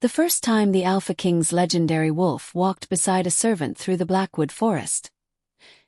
The first time the Alpha King's legendary wolf walked beside a servant through the Blackwood Forest,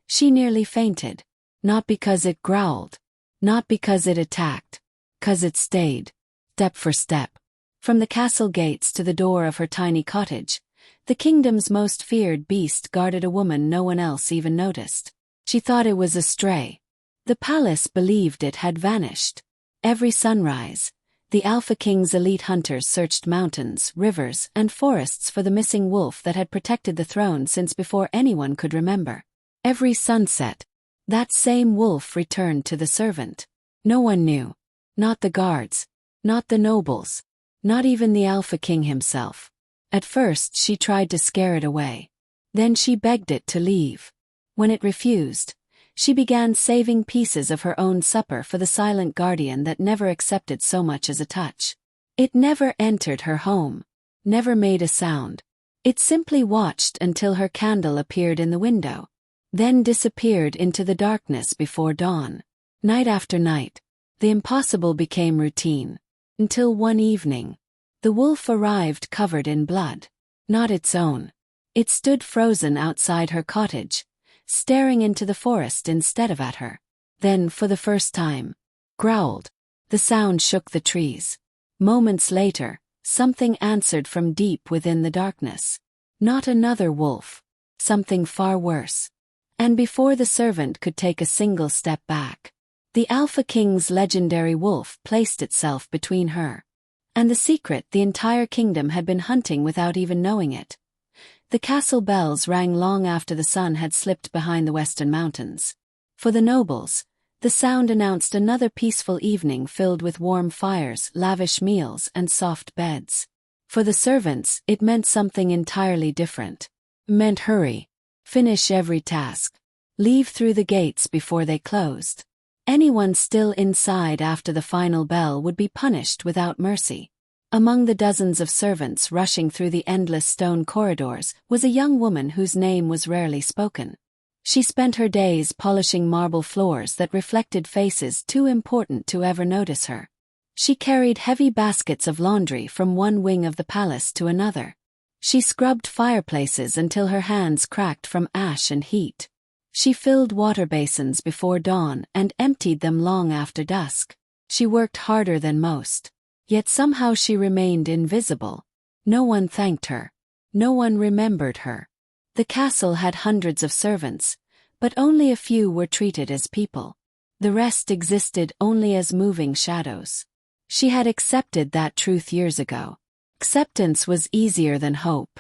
she nearly fainted. Not because it growled, not because it attacked, 'cause it stayed, step for step. From the castle gates to the door of her tiny cottage, the kingdom's most feared beast guarded a woman no one else even noticed. She thought it was a stray. The palace believed it had vanished. Every sunrise, the Alpha King's elite hunters searched mountains, rivers, and forests for the missing wolf that had protected the throne since before anyone could remember. Every sunset, that same wolf returned to the servant. No one knew. Not the guards. Not the nobles. Not even the Alpha King himself. At first she tried to scare it away. Then she begged it to leave. When it refused, she began saving pieces of her own supper for the silent guardian that never accepted so much as a touch. It never entered her home. Never made a sound. It simply watched until her candle appeared in the window, then disappeared into the darkness before dawn. Night after night, the impossible became routine. Until one evening, the wolf arrived covered in blood. Not its own. It stood frozen outside her cottage, staring into the forest instead of at her. Then, for the first time, growled. The sound shook the trees. Moments later, something answered from deep within the darkness. Not another wolf. Something far worse. And before the servant could take a single step back, the Alpha King's legendary wolf placed itself between her and the secret the entire kingdom had been hunting without even knowing it. The castle bells rang long after the sun had slipped behind the western mountains. For the nobles, the sound announced another peaceful evening filled with warm fires, lavish meals, and soft beds. For the servants, it meant something entirely different. It meant hurry. Finish every task. Leave through the gates before they closed. Anyone still inside after the final bell would be punished without mercy. Among the dozens of servants rushing through the endless stone corridors was a young woman whose name was rarely spoken. She spent her days polishing marble floors that reflected faces too important to ever notice her. She carried heavy baskets of laundry from one wing of the palace to another. She scrubbed fireplaces until her hands cracked from ash and heat. She filled water basins before dawn and emptied them long after dusk. She worked harder than most. Yet somehow she remained invisible. No one thanked her. No one remembered her. The castle had hundreds of servants, but only a few were treated as people. The rest existed only as moving shadows. She had accepted that truth years ago. Acceptance was easier than hope.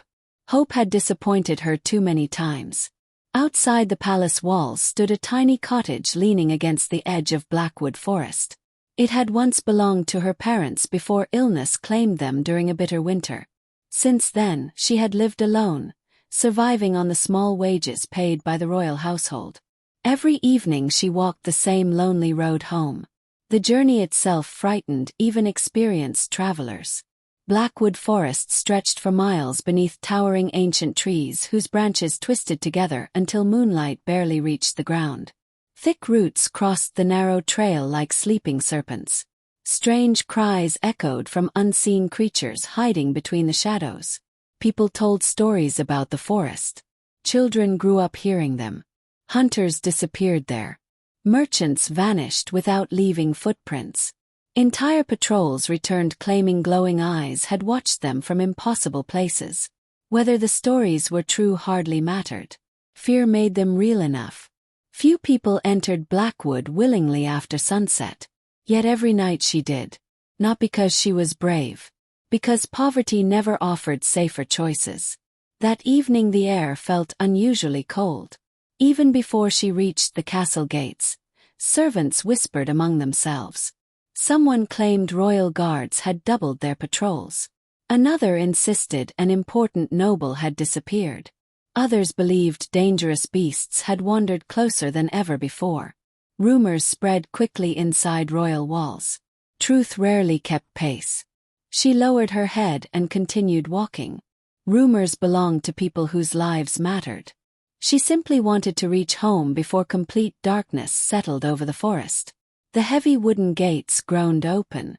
Hope had disappointed her too many times. Outside the palace walls stood a tiny cottage leaning against the edge of Blackwood Forest. It had once belonged to her parents before illness claimed them during a bitter winter. Since then, she had lived alone, surviving on the small wages paid by the royal household. Every evening she walked the same lonely road home. The journey itself frightened even experienced travelers. Blackwood Forest stretched for miles beneath towering ancient trees whose branches twisted together until moonlight barely reached the ground. Thick roots crossed the narrow trail like sleeping serpents. Strange cries echoed from unseen creatures hiding between the shadows. People told stories about the forest. Children grew up hearing them. Hunters disappeared there. Merchants vanished without leaving footprints. Entire patrols returned claiming glowing eyes had watched them from impossible places. Whether the stories were true hardly mattered. Fear made them real enough. Few people entered Blackwood willingly after sunset. Yet every night she did. Not because she was brave. Because poverty never offered safer choices. That evening the air felt unusually cold. Even before she reached the castle gates, servants whispered among themselves. Someone claimed royal guards had doubled their patrols. Another insisted an important noble had disappeared. Others believed dangerous beasts had wandered closer than ever before. Rumors spread quickly inside royal walls. Truth rarely kept pace. She lowered her head and continued walking. Rumors belonged to people whose lives mattered. She simply wanted to reach home before complete darkness settled over the forest. The heavy wooden gates groaned open.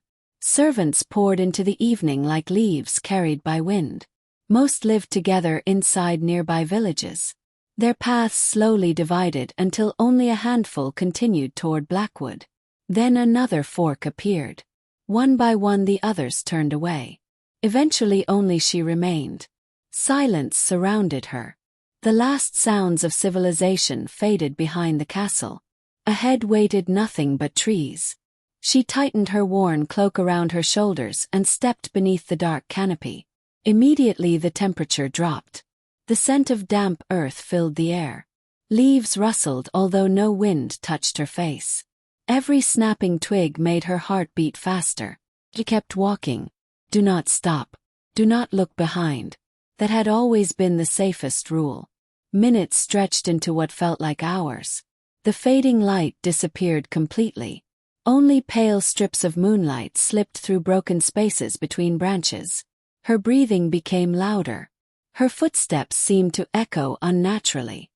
Servants poured into the evening like leaves carried by wind. Most lived together inside nearby villages. Their paths slowly divided until only a handful continued toward Blackwood. Then another fork appeared. One by one the others turned away. Eventually only she remained. Silence surrounded her. The last sounds of civilization faded behind the castle. Ahead waited nothing but trees. She tightened her worn cloak around her shoulders and stepped beneath the dark canopy. Immediately the temperature dropped. The scent of damp earth filled the air. Leaves rustled although no wind touched her face. Every snapping twig made her heart beat faster. She kept walking. Do not stop. Do not look behind. That had always been the safest rule. Minutes stretched into what felt like hours. The fading light disappeared completely. Only pale strips of moonlight slipped through broken spaces between branches. Her breathing became louder. Her footsteps seemed to echo unnaturally.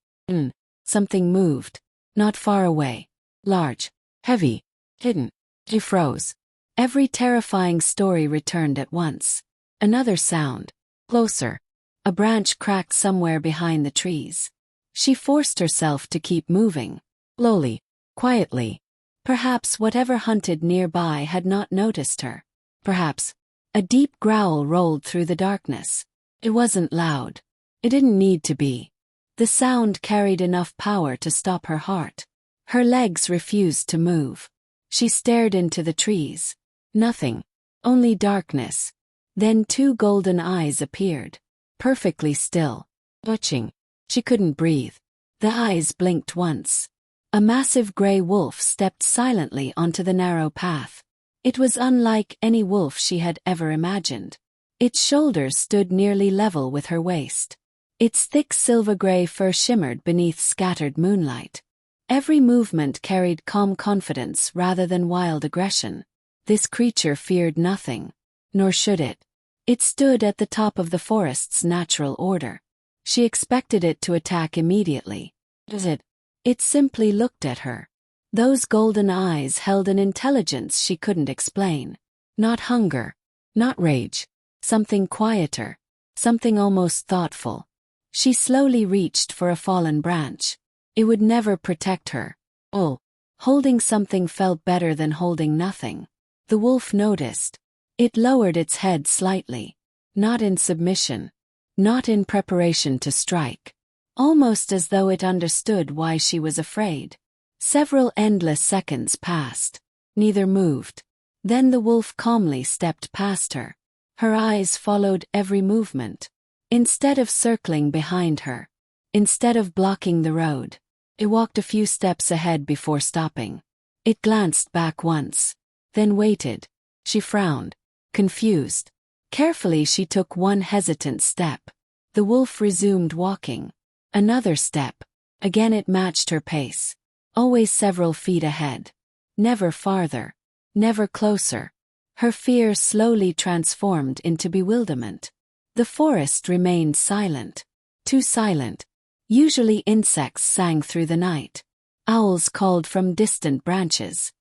Something moved. Not far away. Large. Heavy. Hidden. She froze. Every terrifying story returned at once. Another sound. Closer. A branch cracked somewhere behind the trees. She forced herself to keep moving. Slowly. Quietly. Perhaps whatever hunted nearby had not noticed her. Perhaps. A deep growl rolled through the darkness. It wasn't loud. It didn't need to be. The sound carried enough power to stop her heart. Her legs refused to move. She stared into the trees. Nothing. Only darkness. Then two golden eyes appeared. Perfectly still. Watching. She couldn't breathe. The eyes blinked once. A massive gray wolf stepped silently onto the narrow path. It was unlike any wolf she had ever imagined. Its shoulders stood nearly level with her waist. Its thick silver-gray fur shimmered beneath scattered moonlight. Every movement carried calm confidence rather than wild aggression. This creature feared nothing. Nor should it. It stood at the top of the forest's natural order. She expected it to attack immediately. It simply looked at her. Those golden eyes held an intelligence she couldn't explain. Not hunger. Not rage. Something quieter. Something almost thoughtful. She slowly reached for a fallen branch. It would never protect her. Holding something felt better than holding nothing. The wolf noticed. It lowered its head slightly. Not in submission. Not in preparation to strike. Almost as though it understood why she was afraid. Several endless seconds passed. Neither moved. Then the wolf calmly stepped past her. Her eyes followed every movement. Instead of circling behind her. Instead of blocking the road. It walked a few steps ahead before stopping. It glanced back once. Then waited. She frowned. Confused. Carefully she took one hesitant step. The wolf resumed walking. Another step. Again it matched her pace. Always several feet ahead. Never farther. Never closer. Her fear slowly transformed into bewilderment. The forest remained silent. Too silent. Usually insects sang through the night. Owls called from distant branches.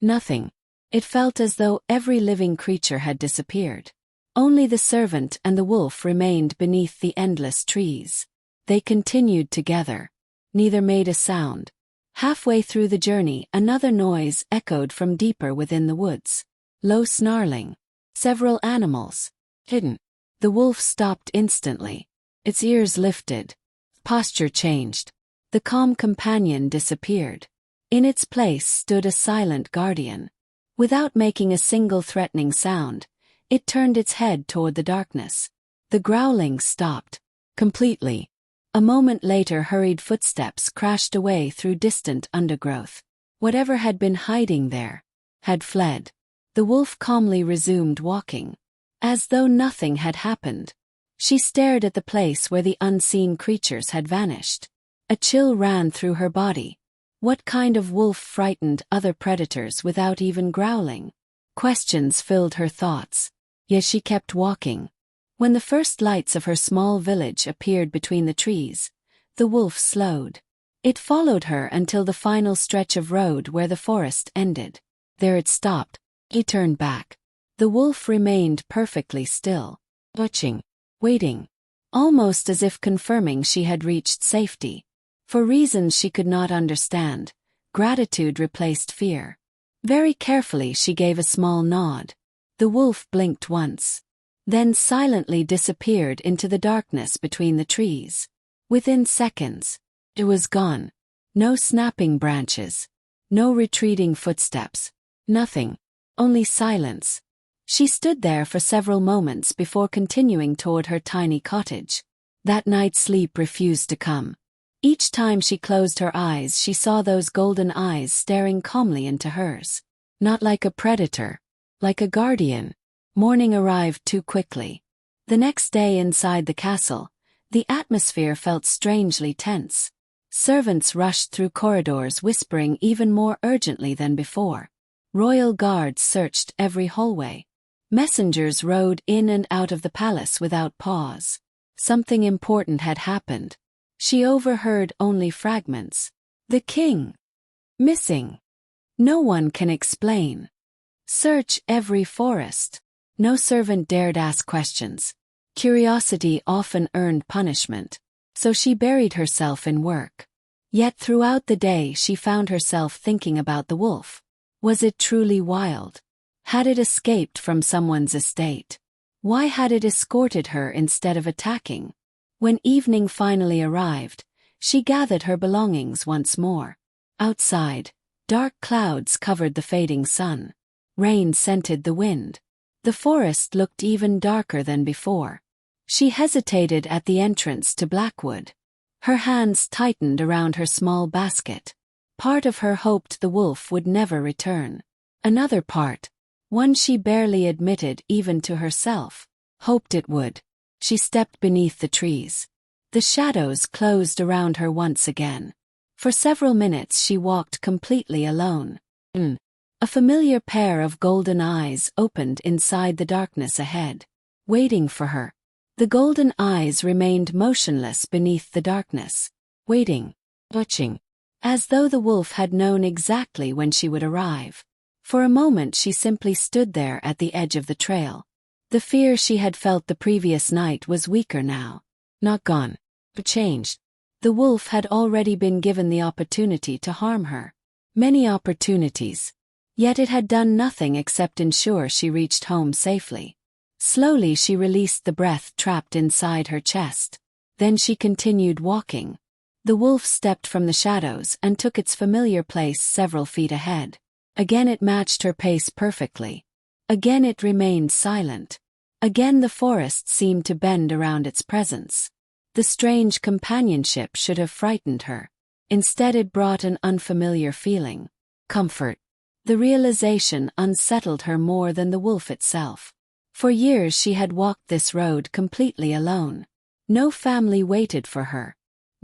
Nothing. It felt as though every living creature had disappeared. Only the servant and the wolf remained beneath the endless trees. They continued together. Neither made a sound. Halfway through the journey, another noise echoed from deeper within the woods. Low snarling. Several animals. Hidden. The wolf stopped instantly. Its ears lifted. Posture changed. The calm companion disappeared. In its place stood a silent guardian. Without making a single threatening sound, it turned its head toward the darkness. The growling stopped. Completely. A moment later hurried footsteps crashed away through distant undergrowth. Whatever had been hiding there had fled. The wolf calmly resumed walking. As though nothing had happened. She stared at the place where the unseen creatures had vanished. A chill ran through her body. What kind of wolf frightened other predators without even growling? Questions filled her thoughts. Yet she kept walking. When the first lights of her small village appeared between the trees, the wolf slowed. It followed her until the final stretch of road where the forest ended. There it stopped. He turned back. The wolf remained perfectly still, watching, waiting, almost as if confirming she had reached safety. For reasons she could not understand, gratitude replaced fear. Very carefully she gave a small nod. The wolf blinked once, then silently disappeared into the darkness between the trees. Within seconds, it was gone. No snapping branches, no retreating footsteps, nothing, only silence. She stood there for several moments before continuing toward her tiny cottage. That night sleep refused to come. Each time she closed her eyes, she saw those golden eyes staring calmly into hers. Not like a predator, like a guardian. Morning arrived too quickly. The next day inside the castle, the atmosphere felt strangely tense. Servants rushed through corridors whispering even more urgently than before. Royal guards searched every hallway. Messengers rode in and out of the palace without pause. Something important had happened. She overheard only fragments. The king. Missing. No one can explain. Search every forest. No servant dared ask questions. Curiosity often earned punishment, so she buried herself in work. Yet throughout the day she found herself thinking about the wolf. Was it truly wild? Had it escaped from someone's estate? Why had it escorted her instead of attacking? When evening finally arrived, she gathered her belongings once more. Outside, dark clouds covered the fading sun. Rain scented the wind. The forest looked even darker than before. She hesitated at the entrance to Blackwood. Her hands tightened around her small basket. Part of her hoped the wolf would never return. Another part, one she barely admitted even to herself, hoped it would. She stepped beneath the trees. The shadows closed around her once again. For several minutes she walked completely alone. A familiar pair of golden eyes opened inside the darkness ahead, waiting for her. The golden eyes remained motionless beneath the darkness, waiting, watching, as though the wolf had known exactly when she would arrive. For a moment she simply stood there at the edge of the trail. The fear she had felt the previous night was weaker now. Not gone, but changed. The wolf had already been given the opportunity to harm her. Many opportunities. Yet it had done nothing except ensure she reached home safely. Slowly she released the breath trapped inside her chest. Then she continued walking. The wolf stepped from the shadows and took its familiar place several feet ahead. Again it matched her pace perfectly. Again it remained silent. Again the forest seemed to bend around its presence. The strange companionship should have frightened her. Instead it brought an unfamiliar feeling. Comfort. The realization unsettled her more than the wolf itself. For years she had walked this road completely alone. No family waited for her.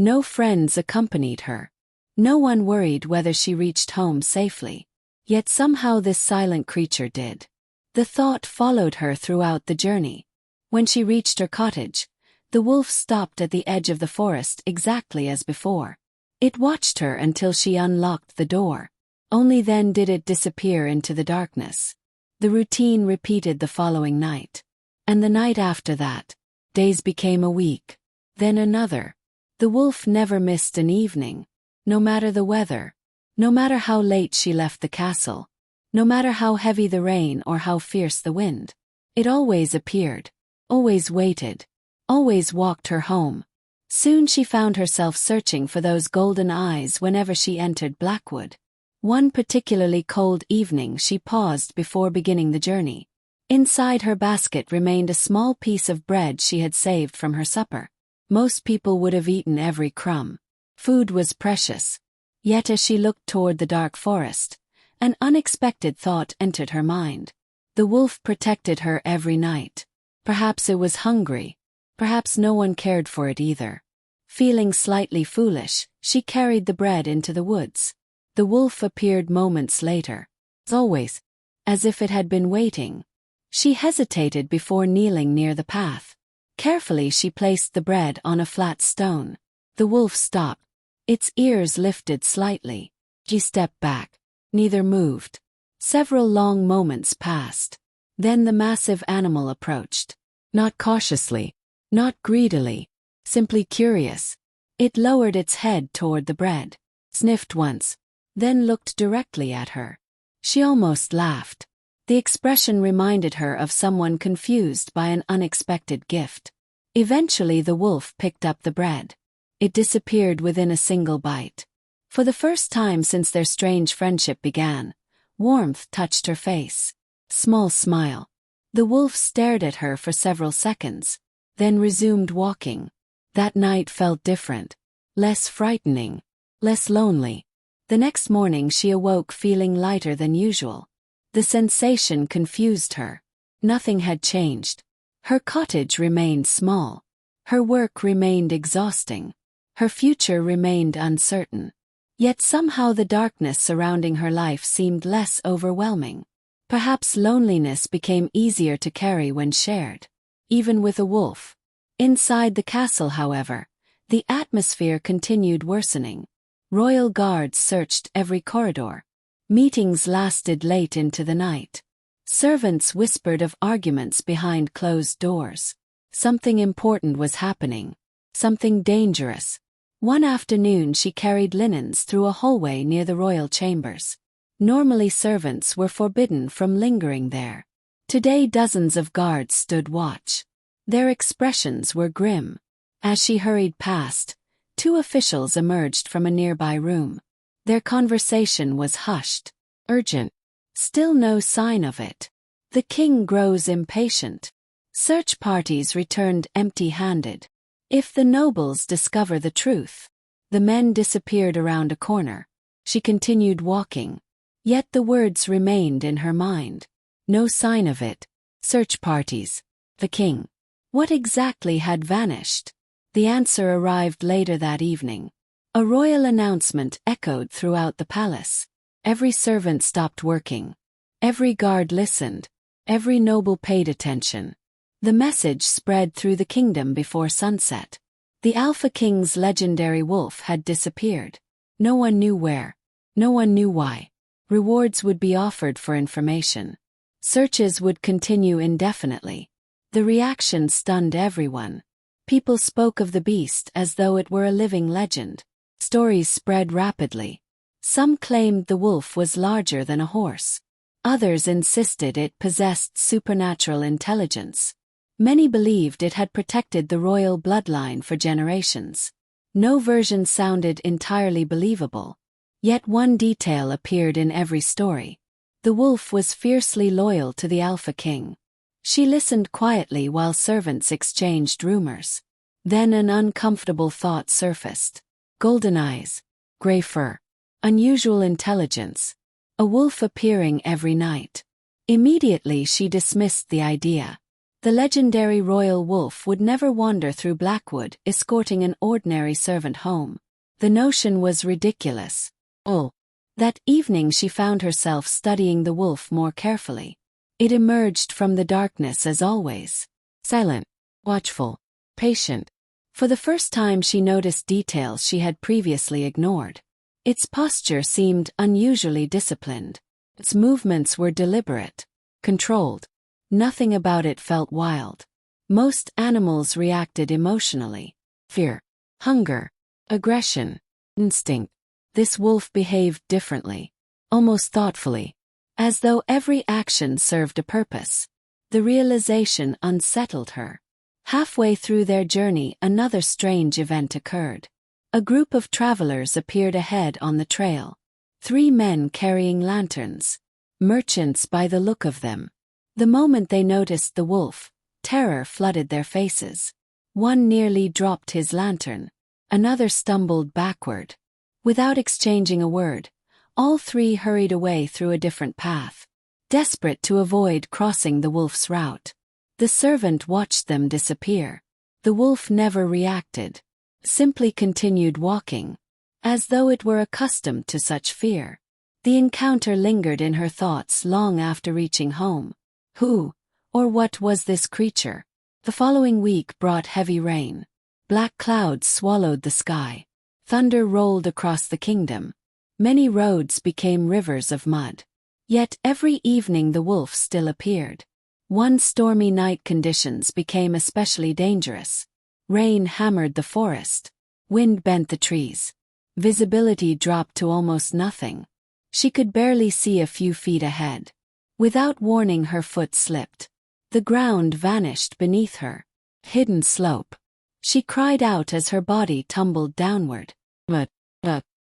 No friends accompanied her. No one worried whether she reached home safely. Yet somehow this silent creature did. The thought followed her throughout the journey. When she reached her cottage, the wolf stopped at the edge of the forest exactly as before. It watched her until she unlocked the door. Only then did it disappear into the darkness. The routine repeated the following night. And the night after that. Days became a week. Then another. The wolf never missed an evening. No matter the weather. No matter how late she left the castle. No matter how heavy the rain or how fierce the wind. It always appeared. Always waited. Always walked her home. Soon she found herself searching for those golden eyes whenever she entered Blackwood. One particularly cold evening she paused before beginning the journey. Inside her basket remained a small piece of bread she had saved from her supper. Most people would have eaten every crumb. Food was precious. Yet as she looked toward the dark forest, an unexpected thought entered her mind. The wolf protected her every night. Perhaps it was hungry. Perhaps no one cared for it either. Feeling slightly foolish, she carried the bread into the woods. The wolf appeared moments later. As always, as if it had been waiting. She hesitated before kneeling near the path. Carefully she placed the bread on a flat stone. The wolf stopped. Its ears lifted slightly. She stepped back. Neither moved. Several long moments passed. Then the massive animal approached. Not cautiously, not greedily, simply curious. It lowered its head toward the bread, sniffed once, then looked directly at her. She almost laughed. The expression reminded her of someone confused by an unexpected gift. Eventually the wolf picked up the bread. It disappeared within a single bite. For the first time since their strange friendship began, warmth touched her face. Small smile. The wolf stared at her for several seconds, then resumed walking. That night felt different. Less frightening. Less lonely. The next morning she awoke feeling lighter than usual. The sensation confused her. Nothing had changed. Her cottage remained small. Her work remained exhausting. Her future remained uncertain. Yet somehow the darkness surrounding her life seemed less overwhelming. Perhaps loneliness became easier to carry when shared, even with a wolf. Inside the castle, however, the atmosphere continued worsening. Royal guards searched every corridor. Meetings lasted late into the night. Servants whispered of arguments behind closed doors. Something important was happening. Something dangerous. One afternoon she carried linens through a hallway near the royal chambers. Normally servants were forbidden from lingering there. Today dozens of guards stood watch. Their expressions were grim. As she hurried past, two officials emerged from a nearby room. Their conversation was hushed, urgent. Still no sign of it. The king grows impatient. Search parties returned empty-handed. If the nobles discover the truth, the men disappeared around a corner. She continued walking. Yet the words remained in her mind. No sign of it. Search parties. The king. What exactly had vanished? The answer arrived later that evening. A royal announcement echoed throughout the palace. Every servant stopped working. Every guard listened. Every noble paid attention. The message spread through the kingdom before sunset. The Alpha King's legendary wolf had disappeared. No one knew where. No one knew why. Rewards would be offered for information. Searches would continue indefinitely. The reaction stunned everyone. People spoke of the beast as though it were a living legend. Stories spread rapidly. Some claimed the wolf was larger than a horse. Others insisted it possessed supernatural intelligence. Many believed it had protected the royal bloodline for generations. No version sounded entirely believable. Yet one detail appeared in every story. The wolf was fiercely loyal to the Alpha King. She listened quietly while servants exchanged rumors. Then an uncomfortable thought surfaced. Golden eyes, gray fur, unusual intelligence. A wolf appearing every night. Immediately she dismissed the idea. The legendary royal wolf would never wander through Blackwood escorting an ordinary servant home. The notion was ridiculous. That evening she found herself studying the wolf more carefully. It emerged from the darkness as always. Silent, watchful, patient. For the first time she noticed details she had previously ignored. Its posture seemed unusually disciplined. Its movements were deliberate, controlled. Nothing about it felt wild. Most animals reacted emotionally. Fear, hunger, aggression, instinct. This wolf behaved differently, almost thoughtfully, as though every action served a purpose. The realization unsettled her. Halfway through their journey, another strange event occurred. A group of travelers appeared ahead on the trail. 3 men carrying lanterns. Merchants by the look of them. The moment they noticed the wolf, terror flooded their faces. One nearly dropped his lantern. Another stumbled backward. Without exchanging a word, all 3 hurried away through a different path, desperate to avoid crossing the wolf's route. The servant watched them disappear. The wolf never reacted, simply continued walking, as though it were accustomed to such fear. The encounter lingered in her thoughts long after reaching home. Who, or what was this creature? The following week brought heavy rain. Black clouds swallowed the sky. Thunder rolled across the kingdom. Many roads became rivers of mud. Yet every evening the wolf still appeared. One stormy night conditions became especially dangerous. Rain hammered the forest. Wind bent the trees. Visibility dropped to almost nothing. She could barely see a few feet ahead. Without warning, her foot slipped. The ground vanished beneath her. Hidden slope. She cried out as her body tumbled downward.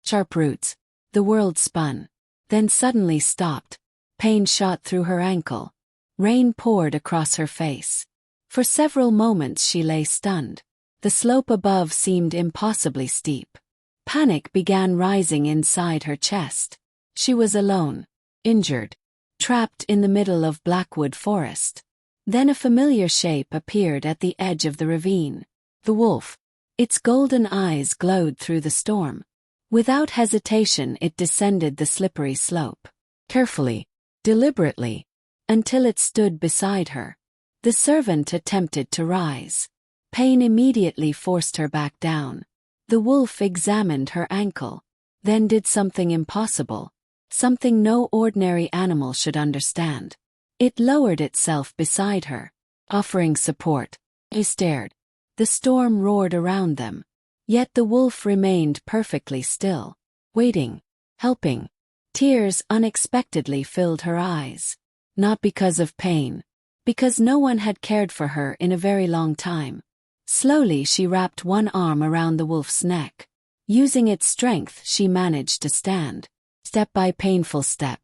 Sharp roots. The world spun. Then suddenly stopped. Pain shot through her ankle. Rain poured across her face. For several moments she lay stunned. The slope above seemed impossibly steep. Panic began rising inside her chest. She was alone. Injured. Trapped in the middle of Blackwood Forest. Then a familiar shape appeared at the edge of the ravine. The wolf. Its golden eyes glowed through the storm. Without hesitation it descended the slippery slope. Carefully. Deliberately. Until it stood beside her. The servant attempted to rise. Pain immediately forced her back down. The wolf examined her ankle. Then did something impossible. Something no ordinary animal should understand. It lowered itself beside her, offering support. They stared. The storm roared around them. Yet the wolf remained perfectly still, waiting, helping. Tears unexpectedly filled her eyes. Not because of pain. Because no one had cared for her in a very long time. Slowly she wrapped one arm around the wolf's neck. Using its strength she managed to stand. Step by painful step.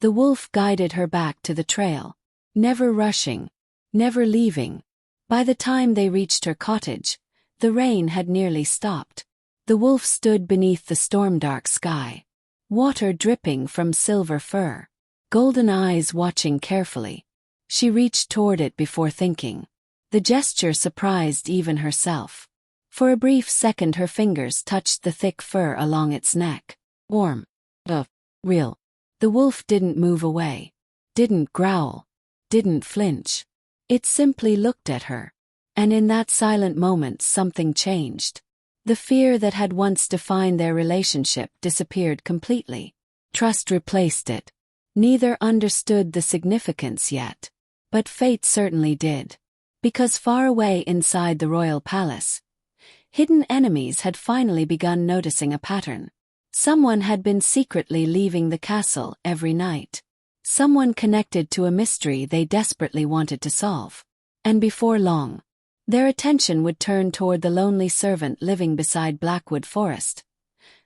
The wolf guided her back to the trail. Never rushing. Never leaving. By the time they reached her cottage, the rain had nearly stopped. The wolf stood beneath the storm-dark sky. Water dripping from silver fur. Golden eyes watching carefully. She reached toward it before thinking. The gesture surprised even herself. For a brief second her fingers touched the thick fur along its neck. Warm. Real. The wolf didn't move away. Didn't growl. Didn't flinch. It simply looked at her. And in that silent moment something changed. The fear that had once defined their relationship disappeared completely. Trust replaced it. Neither understood the significance yet. But fate certainly did. Because far away inside the royal palace, hidden enemies had finally begun noticing a pattern. Someone had been secretly leaving the castle every night. Someone connected to a mystery they desperately wanted to solve. And before long, their attention would turn toward the lonely servant living beside Blackwood Forest.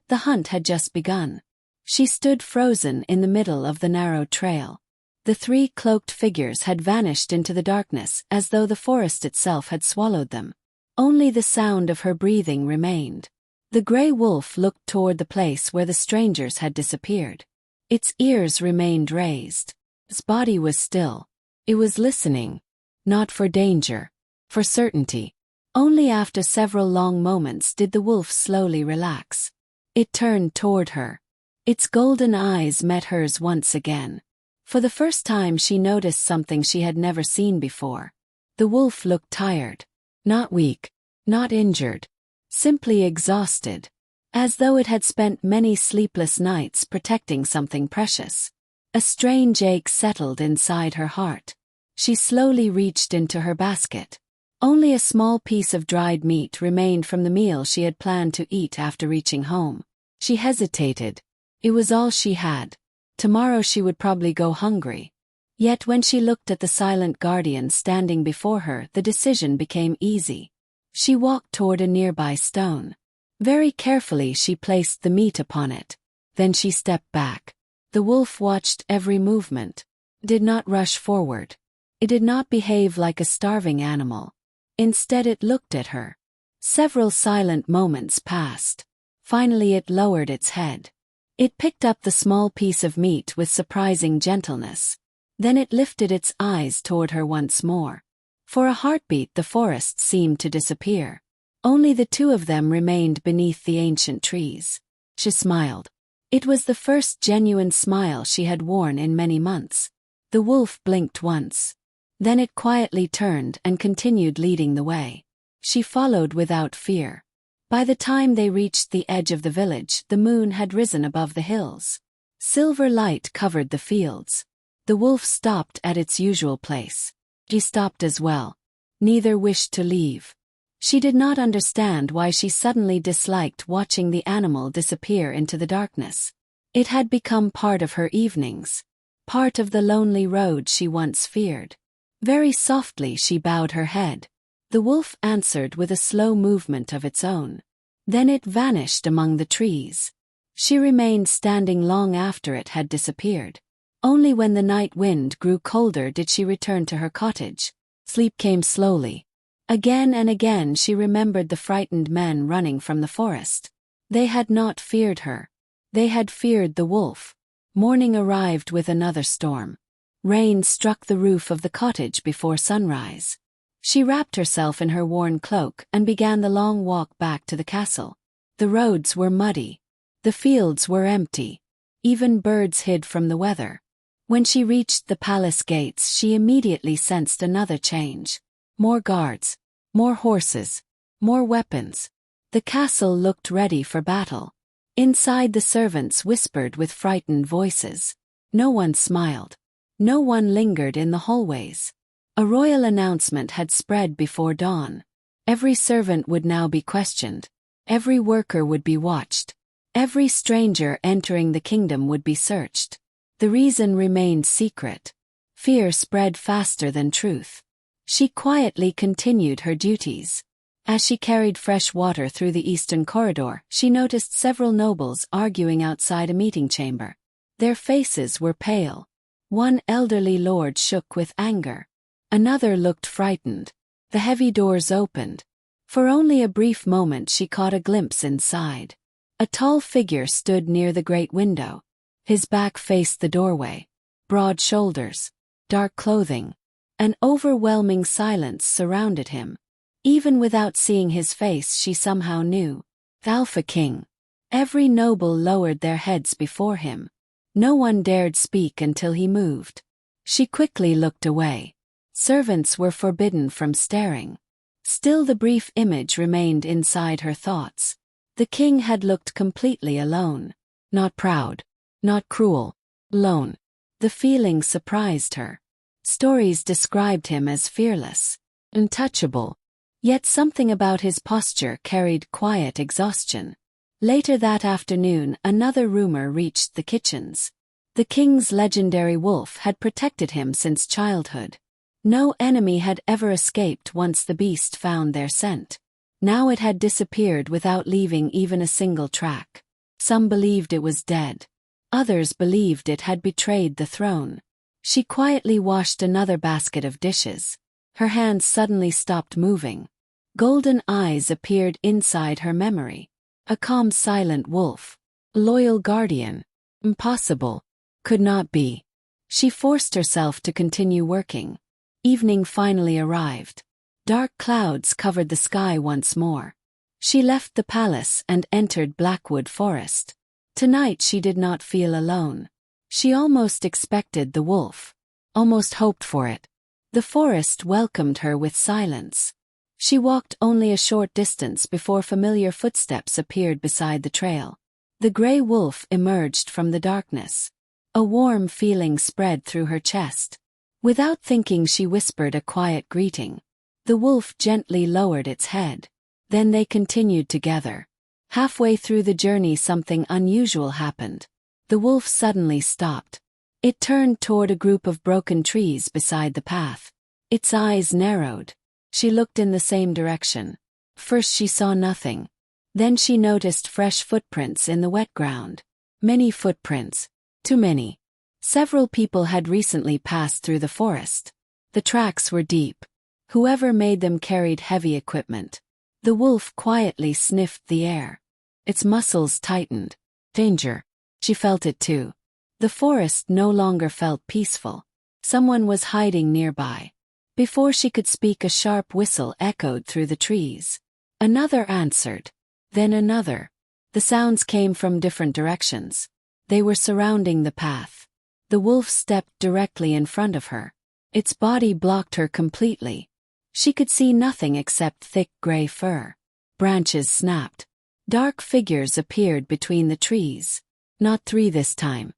The hunt had just begun. She stood frozen in the middle of the narrow trail. The three cloaked figures had vanished into the darkness as though the forest itself had swallowed them. Only the sound of her breathing remained. The gray wolf looked toward the place where the strangers had disappeared. Its ears remained raised. Its body was still. It was listening. Not for danger. For certainty. Only after several long moments did the wolf slowly relax. It turned toward her. Its golden eyes met hers once again. For the first time she noticed something she had never seen before. The wolf looked tired. Not weak. Not injured. Simply exhausted. As though it had spent many sleepless nights protecting something precious. A strange ache settled inside her heart. She slowly reached into her basket. Only a small piece of dried meat remained from the meal she had planned to eat after reaching home. She hesitated. It was all she had. Tomorrow she would probably go hungry. Yet when she looked at the silent guardian standing before her, the decision became easy. She walked toward a nearby stone. Very carefully she placed the meat upon it. Then she stepped back. The wolf watched every movement. It did not rush forward. It did not behave like a starving animal. Instead it looked at her. Several silent moments passed. Finally it lowered its head. It picked up the small piece of meat with surprising gentleness. Then it lifted its eyes toward her once more. For a heartbeat the forest seemed to disappear. Only the two of them remained beneath the ancient trees. She smiled. It was the first genuine smile she had worn in many months. The wolf blinked once. Then it quietly turned and continued leading the way. She followed without fear. By the time they reached the edge of the village, the moon had risen above the hills. Silver light covered the fields. The wolf stopped at its usual place. She stopped as well. Neither wished to leave. She did not understand why she suddenly disliked watching the animal disappear into the darkness. It had become part of her evenings. Part of the lonely road she once feared. Very softly she bowed her head. The wolf answered with a slow movement of its own. Then it vanished among the trees. She remained standing long after it had disappeared. Only when the night wind grew colder did she return to her cottage. Sleep came slowly. Again and again she remembered the frightened men running from the forest. They had not feared her. They had feared the wolf. Morning arrived with another storm. Rain struck the roof of the cottage before sunrise. She wrapped herself in her worn cloak and began the long walk back to the castle. The roads were muddy. The fields were empty. Even birds hid from the weather. When she reached the palace gates, she immediately sensed another change. More guards. More horses. More weapons. The castle looked ready for battle. Inside, the servants whispered with frightened voices. No one smiled. No one lingered in the hallways. A royal announcement had spread before dawn. Every servant would now be questioned. Every worker would be watched. Every stranger entering the kingdom would be searched. The reason remained secret. Fear spread faster than truth. She quietly continued her duties. As she carried fresh water through the eastern corridor, she noticed several nobles arguing outside a meeting chamber. Their faces were pale. One elderly lord shook with anger. Another looked frightened. The heavy doors opened. For only a brief moment she caught a glimpse inside. A tall figure stood near the great window. His back faced the doorway. Broad shoulders. Dark clothing. An overwhelming silence surrounded him. Even without seeing his face, she somehow knew. Alpha King. Every noble lowered their heads before him. No one dared speak until he moved. She quickly looked away. Servants were forbidden from staring. Still, the brief image remained inside her thoughts. The king had looked completely alone. Not proud. Not cruel. Alone. The feeling surprised her. Stories described him as fearless. Untouchable. Yet something about his posture carried quiet exhaustion. Later that afternoon, another rumor reached the kitchens. The king's legendary wolf had protected him since childhood. No enemy had ever escaped once the beast found their scent. Now it had disappeared without leaving even a single track. Some believed it was dead. Others believed it had betrayed the throne. She quietly washed another basket of dishes. Her hands suddenly stopped moving. Golden eyes appeared inside her memory. A calm, silent wolf. Loyal guardian. Impossible. Could not be. She forced herself to continue working. Evening finally arrived. Dark clouds covered the sky once more. She left the palace and entered Blackwood Forest. Tonight she did not feel alone. She almost expected the wolf. Almost hoped for it. The forest welcomed her with silence. She walked only a short distance before familiar footsteps appeared beside the trail. The gray wolf emerged from the darkness. A warm feeling spread through her chest. Without thinking, she whispered a quiet greeting. The wolf gently lowered its head. Then they continued together. Halfway through the journey, something unusual happened. The wolf suddenly stopped. It turned toward a group of broken trees beside the path. Its eyes narrowed. She looked in the same direction. First she saw nothing. Then she noticed fresh footprints in the wet ground. Many footprints. Too many. Several people had recently passed through the forest. The tracks were deep. Whoever made them carried heavy equipment. The wolf quietly sniffed the air. Its muscles tightened. Danger. She felt it too. The forest no longer felt peaceful. Someone was hiding nearby. Before she could speak, a sharp whistle echoed through the trees. Another answered. Then another. The sounds came from different directions. They were surrounding the path. The wolf stepped directly in front of her. Its body blocked her completely. She could see nothing except thick gray fur. Branches snapped. Dark figures appeared between the trees. Not three this time.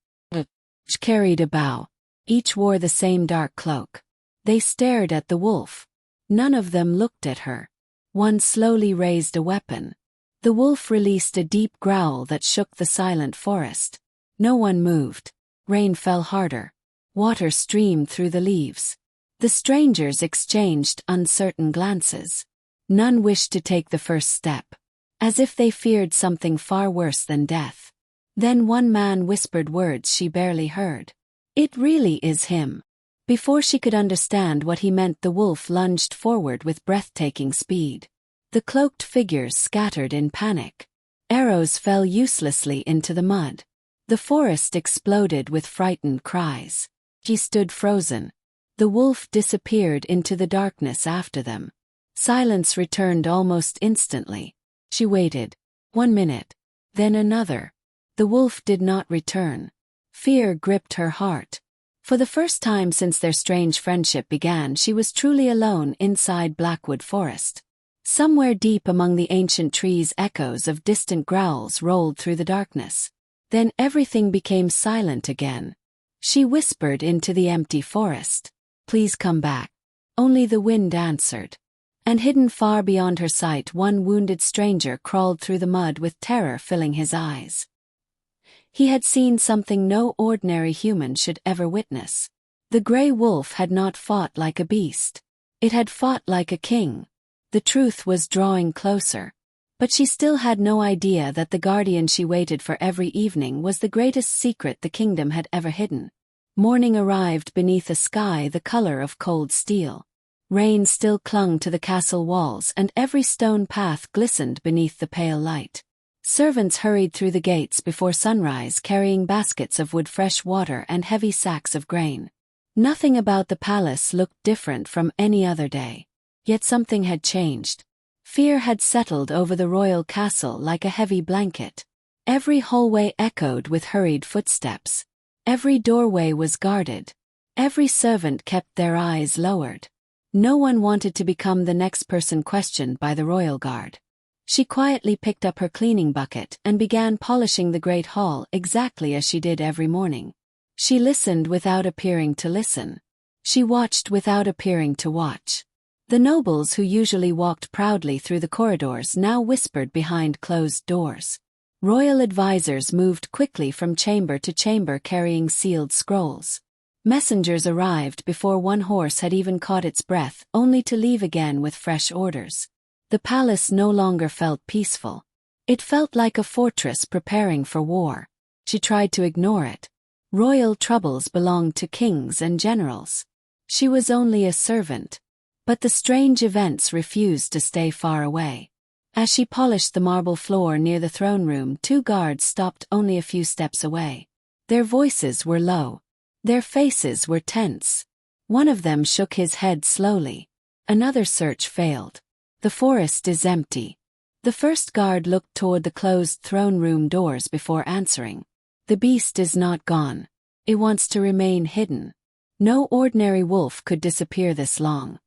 Each carried a bow. Each wore the same dark cloak. They stared at the wolf. None of them looked at her. One slowly raised a weapon. The wolf released a deep growl that shook the silent forest. No one moved. Rain fell harder. Water streamed through the leaves. The strangers exchanged uncertain glances. None wished to take the first step, as if they feared something far worse than death. Then one man whispered words she barely heard. "It really is him." Before she could understand what he meant, the wolf lunged forward with breathtaking speed. The cloaked figures scattered in panic. Arrows fell uselessly into the mud. The forest exploded with frightened cries. She stood frozen. The wolf disappeared into the darkness after them. Silence returned almost instantly. She waited. 1 minute. Then another. The wolf did not return. Fear gripped her heart. For the first time since their strange friendship began, she was truly alone inside Blackwood Forest. Somewhere deep among the ancient trees, echoes of distant growls rolled through the darkness. Then everything became silent again. She whispered into the empty forest, "Please come back." Only the wind answered. And hidden far beyond her sight, one wounded stranger crawled through the mud with terror filling his eyes. He had seen something no ordinary human should ever witness. The gray wolf had not fought like a beast. It had fought like a king. The truth was drawing closer. But she still had no idea that the guardian she waited for every evening was the greatest secret the kingdom had ever hidden. Morning arrived beneath a sky the color of cold steel. Rain still clung to the castle walls, and every stone path glistened beneath the pale light. Servants hurried through the gates before sunrise, carrying baskets of wood, fresh water, and heavy sacks of grain. Nothing about the palace looked different from any other day. Yet something had changed. Fear had settled over the royal castle like a heavy blanket. Every hallway echoed with hurried footsteps. Every doorway was guarded. Every servant kept their eyes lowered. No one wanted to become the next person questioned by the royal guard. She quietly picked up her cleaning bucket and began polishing the great hall exactly as she did every morning. She listened without appearing to listen. She watched without appearing to watch. The nobles who usually walked proudly through the corridors now whispered behind closed doors. Royal advisors moved quickly from chamber to chamber carrying sealed scrolls. Messengers arrived before one horse had even caught its breath, only to leave again with fresh orders. The palace no longer felt peaceful. It felt like a fortress preparing for war. She tried to ignore it. Royal troubles belonged to kings and generals. She was only a servant. But the strange events refused to stay far away. As she polished the marble floor near the throne room, 2 guards stopped only a few steps away. Their voices were low. Their faces were tense. One of them shook his head slowly. Another search failed. "The forest is empty." The first guard looked toward the closed throne room doors before answering. "The beast is not gone. It wants to remain hidden. No ordinary wolf could disappear this long."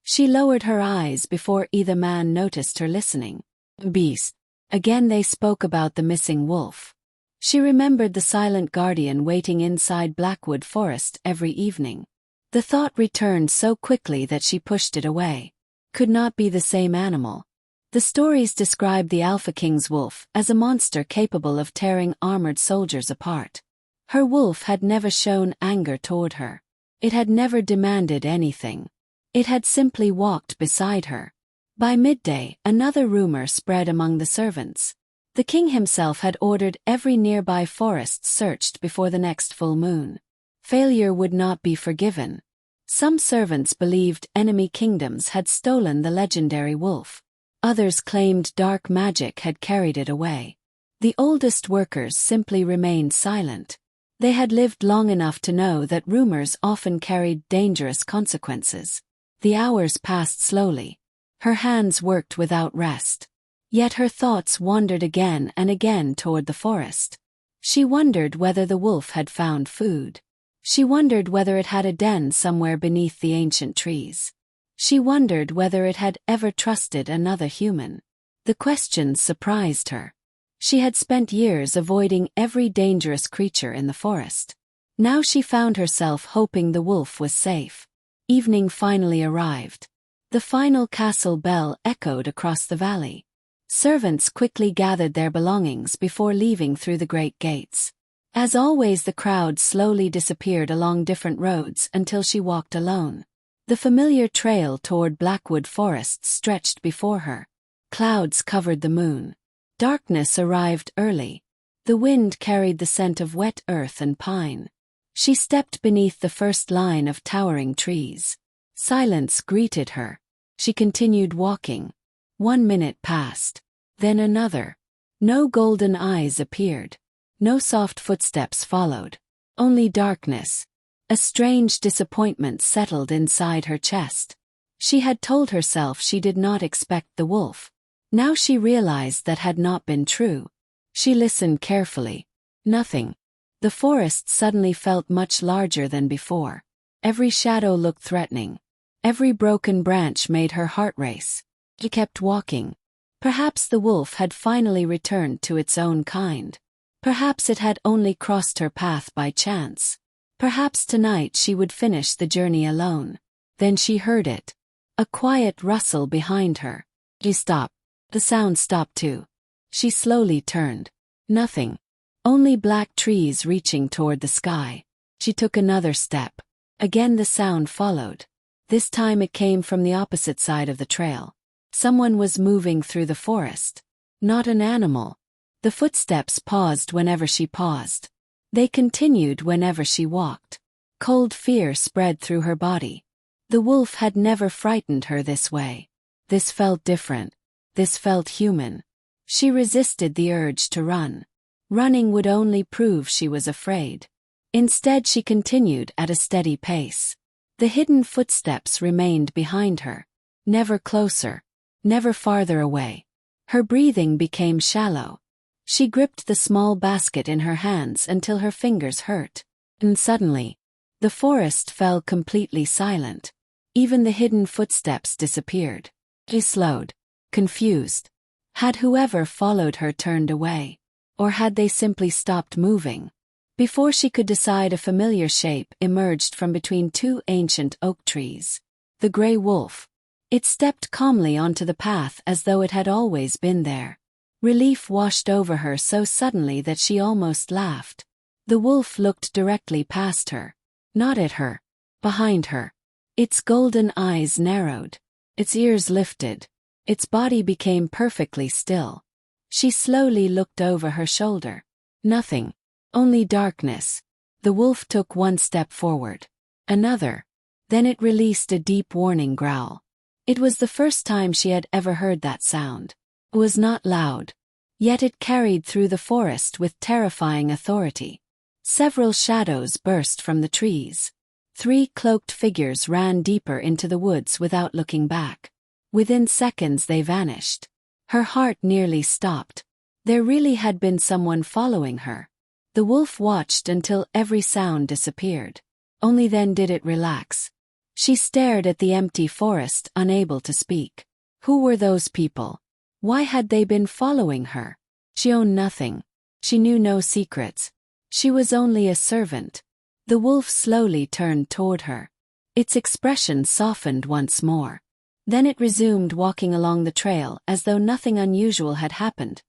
She lowered her eyes before either man noticed her listening. "Beast." Again they spoke about the missing wolf. She remembered the silent guardian waiting inside Blackwood Forest every evening. The thought returned so quickly that she pushed it away. Could not be the same animal. The stories described the Alpha King's wolf as a monster capable of tearing armored soldiers apart. Her wolf had never shown anger toward her. It had never demanded anything. It had simply walked beside her. By midday, another rumor spread among the servants. The king himself had ordered every nearby forest searched before the next full moon. Failure would not be forgiven. Some servants believed enemy kingdoms had stolen the legendary wolf. Others claimed dark magic had carried it away. The oldest workers simply remained silent. They had lived long enough to know that rumors often carried dangerous consequences. The hours passed slowly. Her hands worked without rest. Yet her thoughts wandered again and again toward the forest. She wondered whether the wolf had found food. She wondered whether it had a den somewhere beneath the ancient trees. She wondered whether it had ever trusted another human. The questions surprised her. She had spent years avoiding every dangerous creature in the forest. Now she found herself hoping the wolf was safe. Evening finally arrived. The final castle bell echoed across the valley. Servants quickly gathered their belongings before leaving through the great gates. As always, the crowd slowly disappeared along different roads until she walked alone. The familiar trail toward Blackwood Forest stretched before her. Clouds covered the moon. Darkness arrived early. The wind carried the scent of wet earth and pine. She stepped beneath the first line of towering trees. Silence greeted her. She continued walking. 1 minute passed. Then another. No golden eyes appeared. No soft footsteps followed. Only darkness. A strange disappointment settled inside her chest. She had told herself she did not expect the wolf. Now she realized that had not been true. She listened carefully. Nothing. The forest suddenly felt much larger than before. Every shadow looked threatening. Every broken branch made her heart race. She kept walking. Perhaps the wolf had finally returned to its own kind. Perhaps it had only crossed her path by chance. Perhaps tonight she would finish the journey alone. Then she heard it. A quiet rustle behind her. She stopped. The sound stopped too. She slowly turned. Nothing. Only black trees reaching toward the sky. She took another step. Again the sound followed. This time it came from the opposite side of the trail. Someone was moving through the forest. Not an animal. The footsteps paused whenever she paused. They continued whenever she walked. Cold fear spread through her body. The wolf had never frightened her this way. This felt different. This felt human. She resisted the urge to run. Running would only prove she was afraid. Instead she continued at a steady pace. The hidden footsteps remained behind her. Never closer. Never farther away. Her breathing became shallow. She gripped the small basket in her hands until her fingers hurt. And suddenly, the forest fell completely silent. Even the hidden footsteps disappeared. She slowed. Confused. Had whoever followed her turned away? Or had they simply stopped moving? Before she could decide, a familiar shape emerged from between two ancient oak trees. The gray wolf. It stepped calmly onto the path as though it had always been there. Relief washed over her so suddenly that she almost laughed. The wolf looked directly past her. Not at her. Behind her. Its golden eyes narrowed. Its ears lifted. Its body became perfectly still. She slowly looked over her shoulder. Nothing. Only darkness. The wolf took one step forward. Another. Then it released a deep warning growl. It was the first time she had ever heard that sound. It was not loud. Yet it carried through the forest with terrifying authority. Several shadows burst from the trees. 3 cloaked figures ran deeper into the woods without looking back. Within seconds they vanished. Her heart nearly stopped. There really had been someone following her. The wolf watched until every sound disappeared. Only then did it relax. She stared at the empty forest, unable to speak. Who were those people? Why had they been following her? She owned nothing. She knew no secrets. She was only a servant. The wolf slowly turned toward her. Its expression softened once more. Then it resumed walking along the trail as though nothing unusual had happened.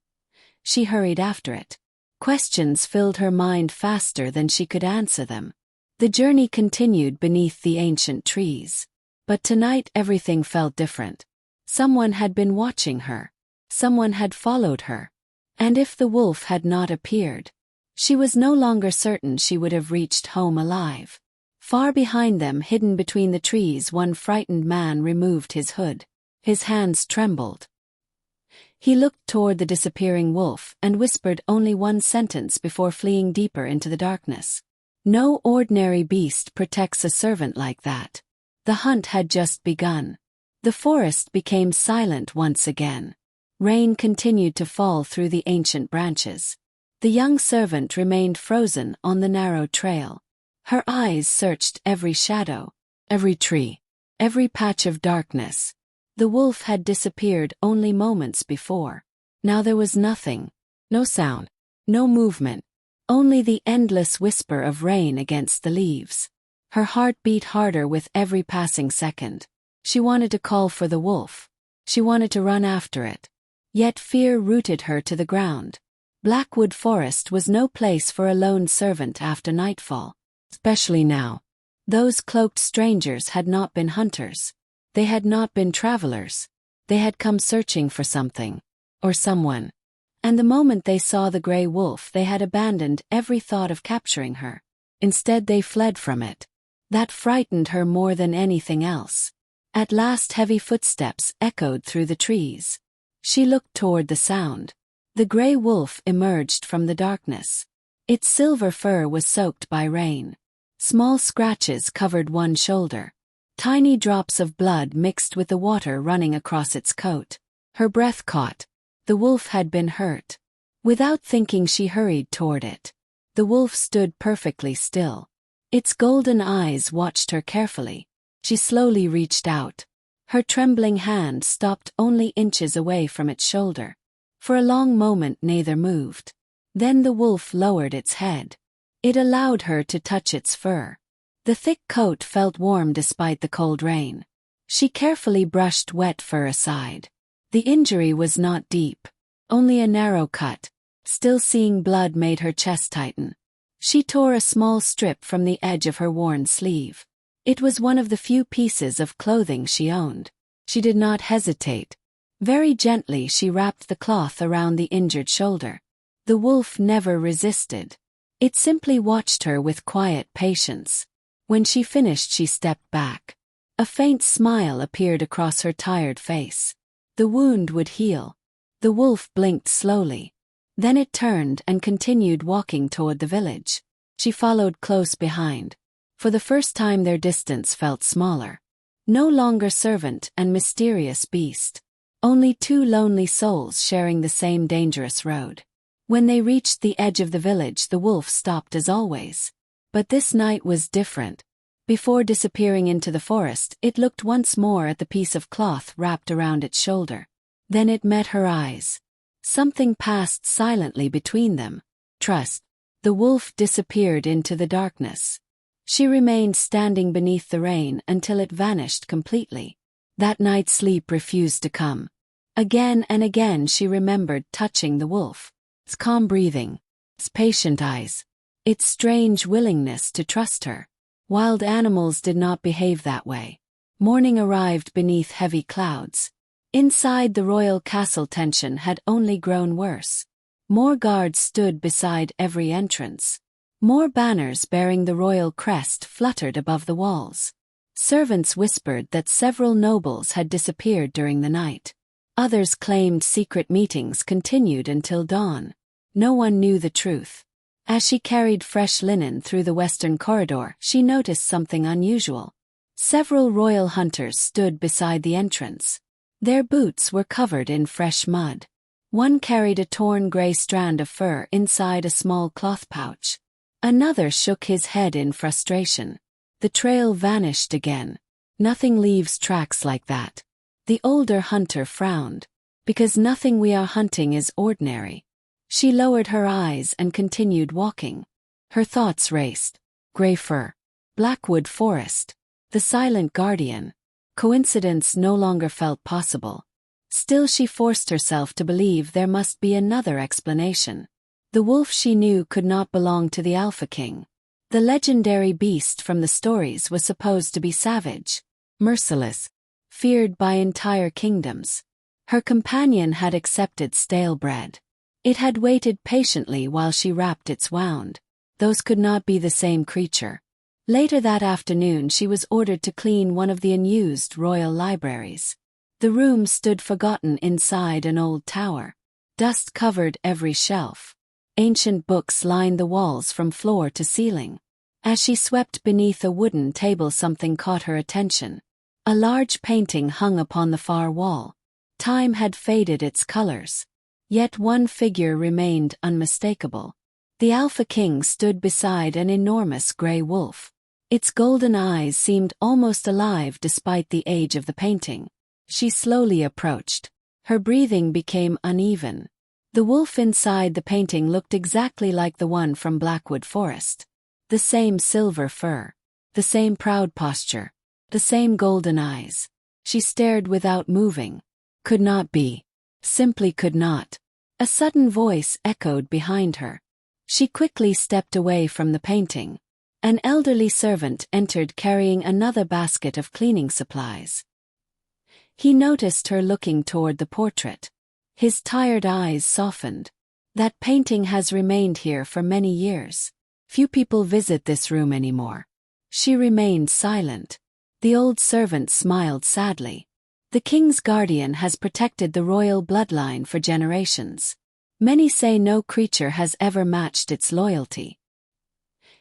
She hurried after it. Questions filled her mind faster than she could answer them. The journey continued beneath the ancient trees. But tonight everything felt different. Someone had been watching her. Someone had followed her. And if the wolf had not appeared, she was no longer certain she would have reached home alive. Far behind them, hidden between the trees, one frightened man removed his hood. His hands trembled. He looked toward the disappearing wolf and whispered only one sentence before fleeing deeper into the darkness. No ordinary beast protects a servant like that. The hunt had just begun. The forest became silent once again. Rain continued to fall through the ancient branches. The young servant remained frozen on the narrow trail. Her eyes searched every shadow, every tree, every patch of darkness. The wolf had disappeared only moments before. Now there was nothing. No sound. No movement. Only the endless whisper of rain against the leaves. Her heart beat harder with every passing second. She wanted to call for the wolf. She wanted to run after it. Yet fear rooted her to the ground. Blackwood Forest was no place for a lone servant after nightfall. Especially now. Those cloaked strangers had not been hunters. They had not been travelers. They had come searching for something. Or someone. And the moment they saw the gray wolf, they had abandoned every thought of capturing her. Instead they fled from it. That frightened her more than anything else. At last heavy footsteps echoed through the trees. She looked toward the sound. The gray wolf emerged from the darkness. Its silver fur was soaked by rain. Small scratches covered one shoulder. Tiny drops of blood mixed with the water running across its coat. Her breath caught. The wolf had been hurt. Without thinking, she hurried toward it. The wolf stood perfectly still. Its golden eyes watched her carefully. She slowly reached out. Her trembling hand stopped only inches away from its shoulder. For a long moment neither moved. Then the wolf lowered its head. It allowed her to touch its fur. The thick coat felt warm despite the cold rain. She carefully brushed wet fur aside. The injury was not deep. Only a narrow cut. Still seeing blood made her chest tighten. She tore a small strip from the edge of her worn sleeve. It was one of the few pieces of clothing she owned. She did not hesitate. Very gently she wrapped the cloth around the injured shoulder. The wolf never resisted. It simply watched her with quiet patience. When she finished, she stepped back. A faint smile appeared across her tired face. The wound would heal. The wolf blinked slowly. Then it turned and continued walking toward the village. She followed close behind. For the first time their distance felt smaller. No longer servant and mysterious beast. Only two lonely souls sharing the same dangerous road. When they reached the edge of the village, the wolf stopped as always. But this night was different. Before disappearing into the forest, it looked once more at the piece of cloth wrapped around its shoulder. Then it met her eyes. Something passed silently between them. Trust. The wolf disappeared into the darkness. She remained standing beneath the rain until it vanished completely. That night sleep refused to come. Again and again she remembered touching the wolf. Its calm breathing. Its patient eyes. Its strange willingness to trust her. Wild animals did not behave that way. Morning arrived beneath heavy clouds. Inside the royal castle tension had only grown worse. More guards stood beside every entrance. More banners bearing the royal crest fluttered above the walls. Servants whispered that several nobles had disappeared during the night. Others claimed secret meetings continued until dawn. No one knew the truth. As she carried fresh linen through the western corridor, she noticed something unusual. Several royal hunters stood beside the entrance. Their boots were covered in fresh mud. One carried a torn gray strand of fur inside a small cloth pouch. Another shook his head in frustration. The trail vanished again. Nothing leaves tracks like that. The older hunter frowned. Because nothing we are hunting is ordinary. She lowered her eyes and continued walking. Her thoughts raced. Gray fur. Blackwood Forest. The silent guardian. Coincidence no longer felt possible. Still she forced herself to believe there must be another explanation. The wolf she knew could not belong to the Alpha King. The legendary beast from the stories was supposed to be savage, merciless, feared by entire kingdoms. Her companion had accepted stale bread. It had waited patiently while she wrapped its wound. Those could not be the same creature. Later that afternoon she was ordered to clean one of the unused royal libraries. The room stood forgotten inside an old tower. Dust covered every shelf. Ancient books lined the walls from floor to ceiling. As she swept beneath a wooden table, something caught her attention. A large painting hung upon the far wall. Time had faded its colors. Yet one figure remained unmistakable. The Alpha King stood beside an enormous gray wolf. Its golden eyes seemed almost alive despite the age of the painting. She slowly approached. Her breathing became uneven. The wolf inside the painting looked exactly like the one from Blackwood Forest. The same silver fur. The same proud posture. The same golden eyes. She stared without moving. Could not be. Simply could not. A sudden voice echoed behind her. She quickly stepped away from the painting. An elderly servant entered carrying another basket of cleaning supplies. He noticed her looking toward the portrait. His tired eyes softened. That painting has remained here for many years. Few people visit this room anymore. She remained silent. The old servant smiled sadly. The king's guardian has protected the royal bloodline for generations. Many say no creature has ever matched its loyalty.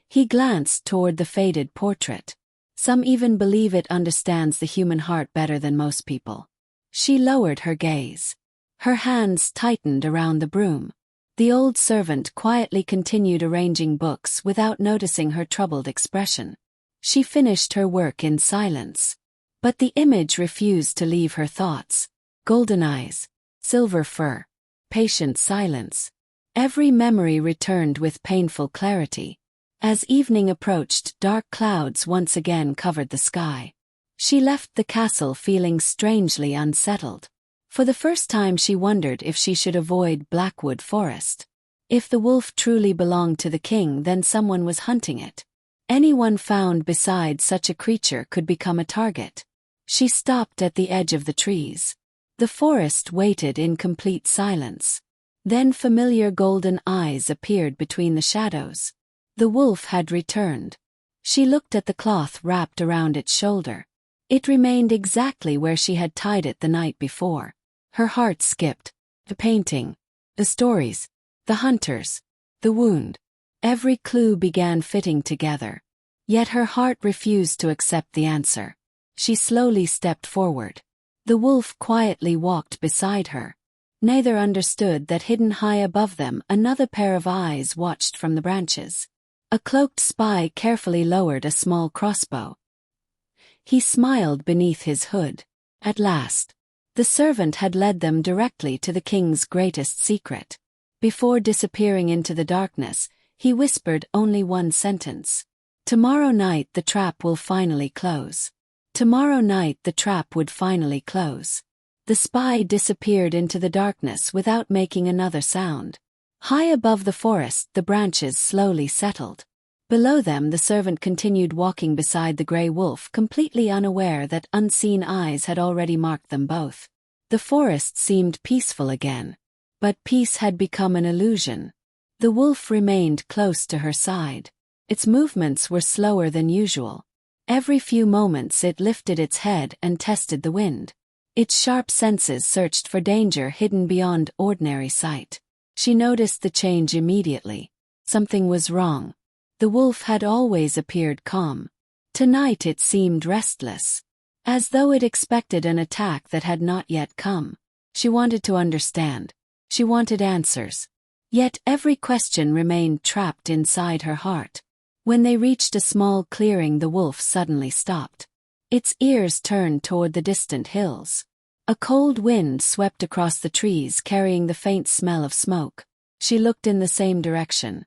He glanced toward the faded portrait. Some even believe it understands the human heart better than most people. She lowered her gaze. Her hands tightened around the broom. The old servant quietly continued arranging books without noticing her troubled expression. She finished her work in silence. But the image refused to leave her thoughts. Golden eyes, silver fur, patient silence. Every memory returned with painful clarity. As evening approached, dark clouds once again covered the sky. She left the castle feeling strangely unsettled. For the first time she wondered if she should avoid Blackwood Forest. If the wolf truly belonged to the king, then someone was hunting it. Anyone found beside such a creature could become a target. She stopped at the edge of the trees. The forest waited in complete silence. Then familiar golden eyes appeared between the shadows. The wolf had returned. She looked at the cloth wrapped around its shoulder. It remained exactly where she had tied it the night before. Her heart skipped. The painting. The stories. The hunters. The wound. Every clue began fitting together. Yet her heart refused to accept the answer. She slowly stepped forward. The wolf quietly walked beside her. Neither understood that hidden high above them another pair of eyes watched from the branches. A cloaked spy carefully lowered a small crossbow. He smiled beneath his hood. At last. The servant had led them directly to the king's greatest secret. Before disappearing into the darkness, he whispered only one sentence. Tomorrow night the trap will finally close. Tomorrow night the trap would finally close. The spy disappeared into the darkness without making another sound. High above the forest the branches slowly settled. Below them the servant continued walking beside the grey wolf, completely unaware that unseen eyes had already marked them both. The forest seemed peaceful again. But peace had become an illusion. The wolf remained close to her side. Its movements were slower than usual. Every few moments it lifted its head and tested the wind. Its sharp senses searched for danger hidden beyond ordinary sight. She noticed the change immediately. Something was wrong. The wolf had always appeared calm. Tonight it seemed restless, as though it expected an attack that had not yet come. She wanted to understand. She wanted answers. Yet every question remained trapped inside her heart. When they reached a small clearing, the wolf suddenly stopped. Its ears turned toward the distant hills. A cold wind swept across the trees, carrying the faint smell of smoke. She looked in the same direction.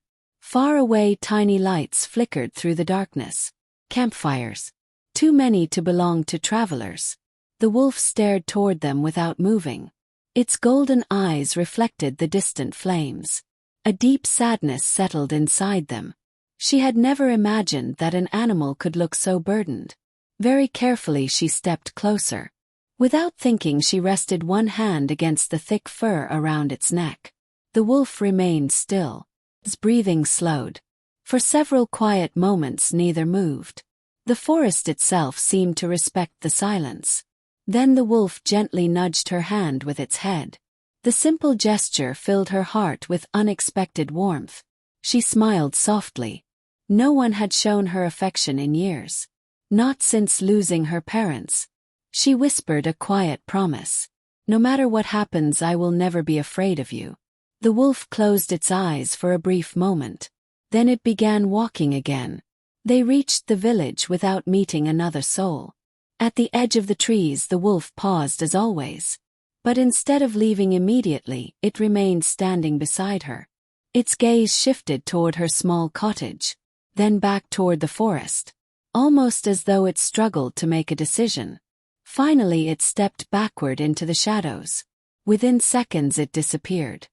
Far away, tiny lights flickered through the darkness. Campfires. Too many to belong to travelers. The wolf stared toward them without moving. Its golden eyes reflected the distant flames. A deep sadness settled inside them. She had never imagined that an animal could look so burdened. Very carefully she stepped closer. Without thinking, she rested one hand against the thick fur around its neck. The wolf remained still. His breathing slowed. For several quiet moments neither moved. The forest itself seemed to respect the silence. Then the wolf gently nudged her hand with its head. The simple gesture filled her heart with unexpected warmth. She smiled softly. No one had shown her affection in years. Not since losing her parents. She whispered a quiet promise. No matter what happens, I will never be afraid of you. The wolf closed its eyes for a brief moment. Then it began walking again. They reached the village without meeting another soul. At the edge of the trees the wolf paused as always. But instead of leaving immediately, it remained standing beside her. Its gaze shifted toward her small cottage, then back toward the forest, almost as though it struggled to make a decision. Finally it stepped backward into the shadows. Within seconds it disappeared.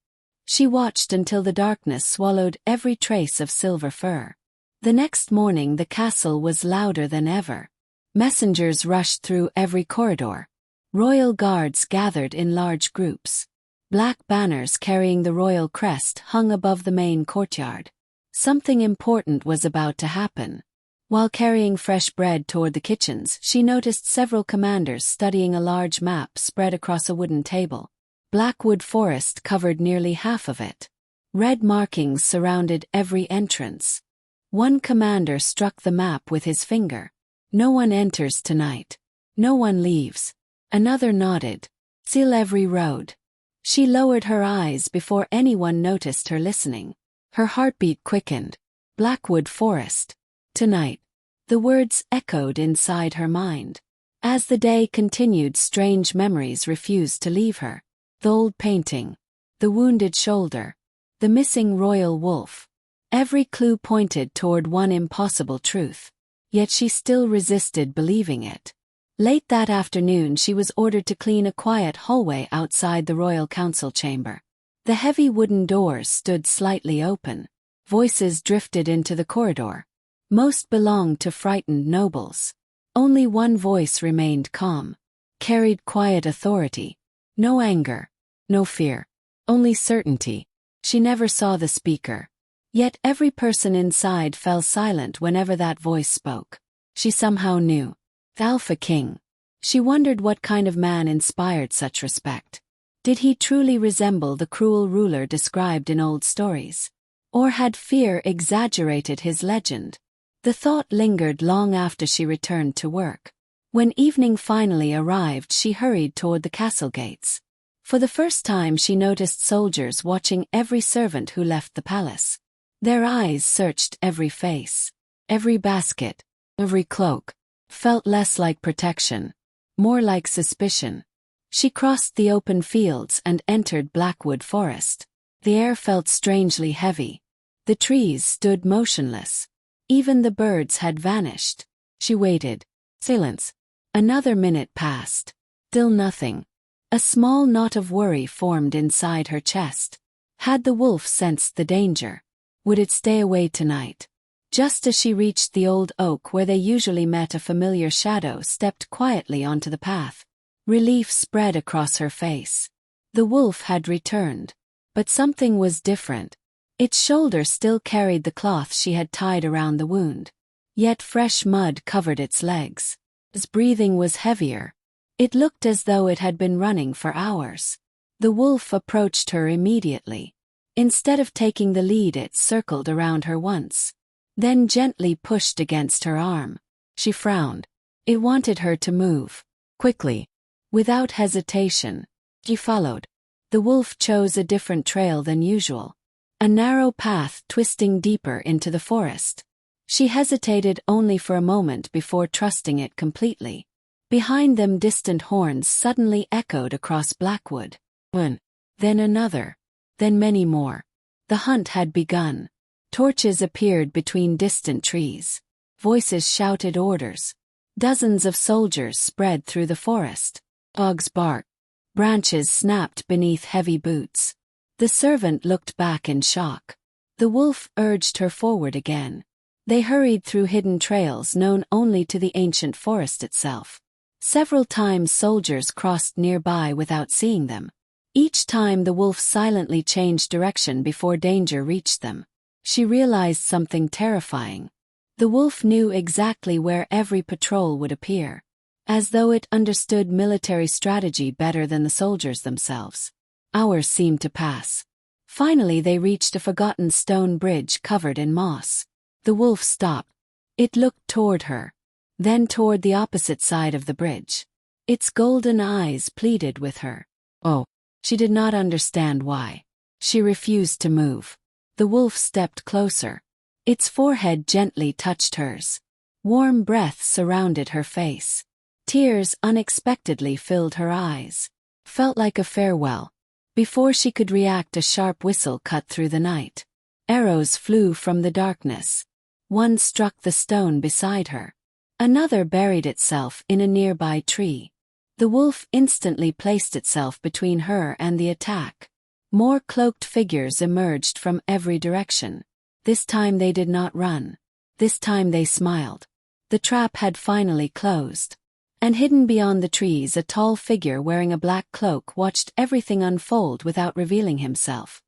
She watched until the darkness swallowed every trace of silver fur. The next morning the castle was louder than ever. Messengers rushed through every corridor. Royal guards gathered in large groups. Black banners carrying the royal crest hung above the main courtyard. Something important was about to happen. While carrying fresh bread toward the kitchens, she noticed several commanders studying a large map spread across a wooden table. Blackwood Forest covered nearly half of it. Red markings surrounded every entrance. One commander struck the map with his finger. "No one enters tonight. No one leaves." Another nodded. "Seal every road." She lowered her eyes before anyone noticed her listening. Her heartbeat quickened. Blackwood Forest. Tonight. The words echoed inside her mind. As the day continued, strange memories refused to leave her. The old painting. The wounded shoulder. The missing royal wolf. Every clue pointed toward one impossible truth. Yet she still resisted believing it. Late that afternoon she was ordered to clean a quiet hallway outside the royal council chamber. The heavy wooden doors stood slightly open. Voices drifted into the corridor. Most belonged to frightened nobles. Only one voice remained calm. Carried quiet authority. No anger. No fear. Only certainty. She never saw the speaker. Yet every person inside fell silent whenever that voice spoke. She somehow knew. The Alpha King. She wondered what kind of man inspired such respect. Did he truly resemble the cruel ruler described in old stories? Or had fear exaggerated his legend? The thought lingered long after she returned to work. When evening finally arrived, she hurried toward the castle gates. For the first time she noticed soldiers watching every servant who left the palace. Their eyes searched every face. Every basket, every cloak, felt less like protection, more like suspicion. She crossed the open fields and entered Blackwood Forest. The air felt strangely heavy. The trees stood motionless. Even the birds had vanished. She waited. Silence. Another minute passed. Still nothing. A small knot of worry formed inside her chest. Had the wolf sensed the danger? Would it stay away tonight? Just as she reached the old oak where they usually met, a familiar shadow stepped quietly onto the path. Relief spread across her face. The wolf had returned. But something was different. Its shoulder still carried the cloth she had tied around the wound. Yet fresh mud covered its legs. Its breathing was heavier. It looked as though it had been running for hours. The wolf approached her immediately. Instead of taking the lead, it circled around her once. Then gently pushed against her arm. She frowned. It wanted her to move. Quickly. Without hesitation. She followed. The wolf chose a different trail than usual. A narrow path twisting deeper into the forest. She hesitated only for a moment before trusting it completely. Behind them distant horns suddenly echoed across Blackwood. One. Then another. Then many more. The hunt had begun. Torches appeared between distant trees. Voices shouted orders. Dozens of soldiers spread through the forest. Dogs barked. Branches snapped beneath heavy boots. The servant looked back in shock. The wolf urged her forward again. They hurried through hidden trails known only to the ancient forest itself. Several times soldiers crossed nearby without seeing them. Each time the wolf silently changed direction before danger reached them. She realized something terrifying. The wolf knew exactly where every patrol would appear, as though it understood military strategy better than the soldiers themselves. Hours seemed to pass. Finally they reached a forgotten stone bridge covered in moss. The wolf stopped. It looked toward her, then toward the opposite side of the bridge. Its golden eyes pleaded with her. Oh. She did not understand why. She refused to move. The wolf stepped closer. Its forehead gently touched hers. Warm breath surrounded her face. Tears unexpectedly filled her eyes. Felt like a farewell. Before she could react, a sharp whistle cut through the night. Arrows flew from the darkness. One struck the stone beside her. Another buried itself in a nearby tree. The wolf instantly placed itself between her and the attack. More cloaked figures emerged from every direction. This time they did not run. This time they smiled. The trap had finally closed. And hidden beyond the trees, a tall figure wearing a black cloak watched everything unfold without revealing himself.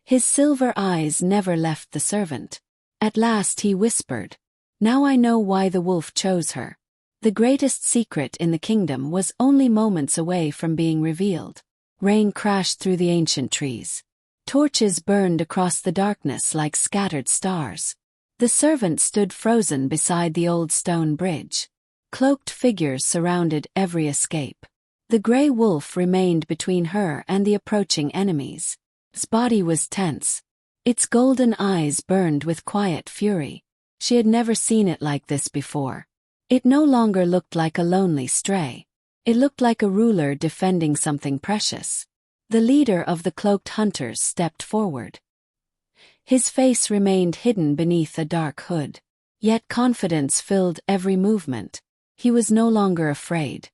His silver eyes never left the servant. At last he whispered, "Now I know why the wolf chose her." The greatest secret in the kingdom was only moments away from being revealed. Rain crashed through the ancient trees. Torches burned across the darkness like scattered stars. The servant stood frozen beside the old stone bridge. Cloaked figures surrounded every escape. The gray wolf remained between her and the approaching enemies. Its body was tense. Its golden eyes burned with quiet fury. She had never seen it like this before. It no longer looked like a lonely stray. It looked like a ruler defending something precious. The leader of the cloaked hunters stepped forward. His face remained hidden beneath a dark hood. Yet confidence filled every movement. He was no longer afraid.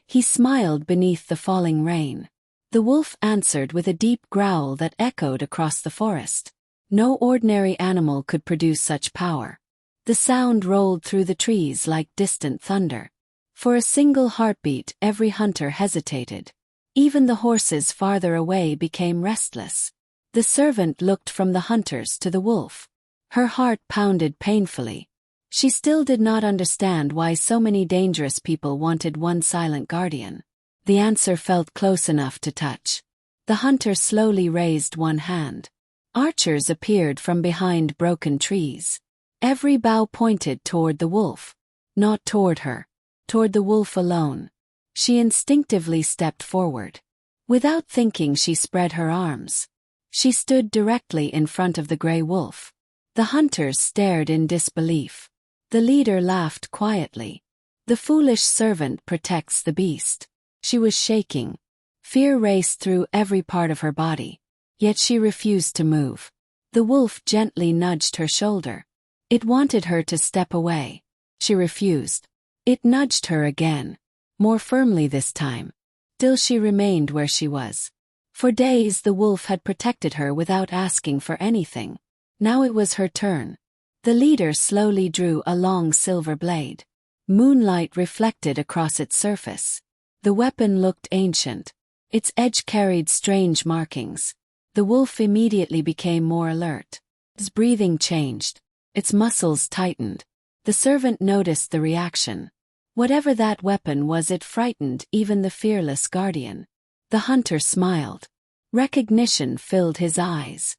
He smiled beneath the falling rain. The wolf answered with a deep growl that echoed across the forest. No ordinary animal could produce such power. The sound rolled through the trees like distant thunder. For a single heartbeat, every hunter hesitated. Even the horses farther away became restless. The servant looked from the hunters to the wolf. Her heart pounded painfully. She still did not understand why so many dangerous people wanted one silent guardian. The answer felt close enough to touch. The hunter slowly raised one hand. Archers appeared from behind broken trees. Every bow pointed toward the wolf. Not toward her. Toward the wolf alone. She instinctively stepped forward. Without thinking, she spread her arms. She stood directly in front of the gray wolf. The hunters stared in disbelief. The leader laughed quietly. The foolish servant protects the beast. She was shaking. Fear raced through every part of her body. Yet she refused to move. The wolf gently nudged her shoulder. It wanted her to step away. She refused. It nudged her again. More firmly this time. Still she remained where she was. For days the wolf had protected her without asking for anything. Now it was her turn. The leader slowly drew a long silver blade. Moonlight reflected across its surface. The weapon looked ancient. Its edge carried strange markings. The wolf immediately became more alert. Its breathing changed. Its muscles tightened. The servant noticed the reaction. Whatever that weapon was, it frightened even the fearless guardian. The hunter smiled. Recognition filled his eyes.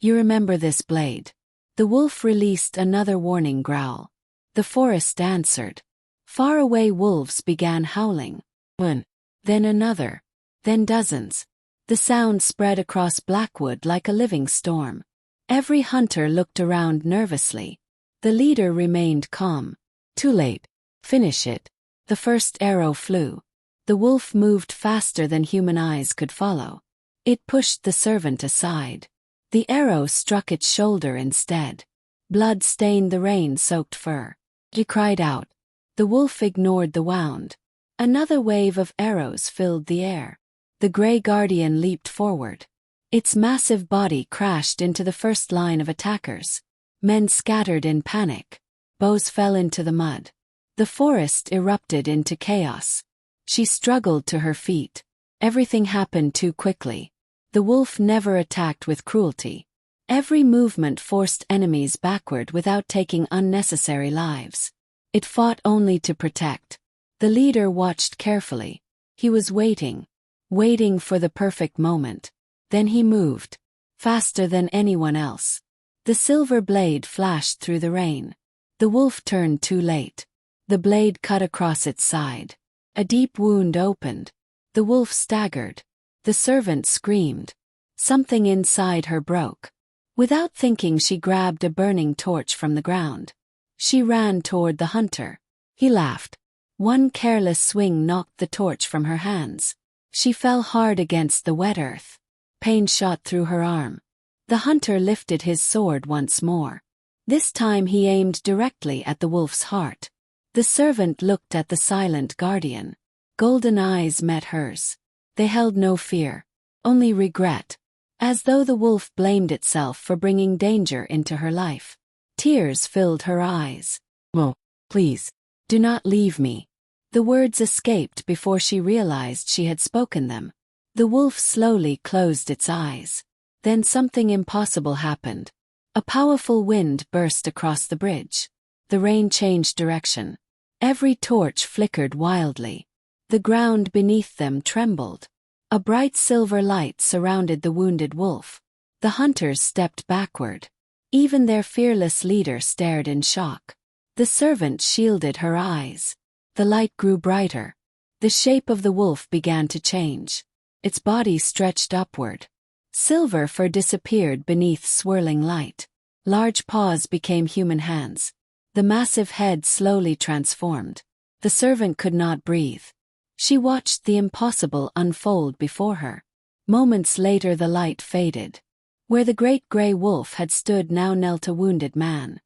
"You remember this blade?" The wolf released another warning growl. The forest answered. Faraway wolves began howling. One. Then another. Then dozens. The sound spread across Blackwood like a living storm. Every hunter looked around nervously. The leader remained calm. "Too late. Finish it." The first arrow flew. The wolf moved faster than human eyes could follow. It pushed the servant aside. The arrow struck its shoulder instead. Blood stained the rain-soaked fur. He cried out. The wolf ignored the wound. Another wave of arrows filled the air. The gray guardian leaped forward. Its massive body crashed into the first line of attackers. Men scattered in panic. Bows fell into the mud. The forest erupted into chaos. She struggled to her feet. Everything happened too quickly. The wolf never attacked with cruelty. Every movement forced enemies backward without taking unnecessary lives. It fought only to protect. The leader watched carefully. He was waiting for the perfect moment. Then he moved, faster than anyone else. The silver blade flashed through the rain. The wolf turned too late. The blade cut across its side. A deep wound opened. The wolf staggered. The servant screamed. Something inside her broke. Without thinking, she grabbed a burning torch from the ground. She ran toward the hunter. He laughed. One careless swing knocked the torch from her hands. She fell hard against the wet earth. Pain shot through her arm. The hunter lifted his sword once more. This time he aimed directly at the wolf's heart. The servant looked at the silent guardian. Golden eyes met hers. They held no fear, only regret, as though the wolf blamed itself for bringing danger into her life. Tears filled her eyes. "Oh, please, do not leave me." The words escaped before she realized she had spoken them. The wolf slowly closed its eyes. Then something impossible happened. A powerful wind burst across the bridge. The rain changed direction. Every torch flickered wildly. The ground beneath them trembled. A bright silver light surrounded the wounded wolf. The hunters stepped backward. Even their fearless leader stared in shock. The servant shielded her eyes. The light grew brighter. The shape of the wolf began to change. Its body stretched upward. Silver fur disappeared beneath swirling light. Large paws became human hands. The massive head slowly transformed. The servant could not breathe. She watched the impossible unfold before her. Moments later the light faded. Where the great gray wolf had stood now knelt a wounded man.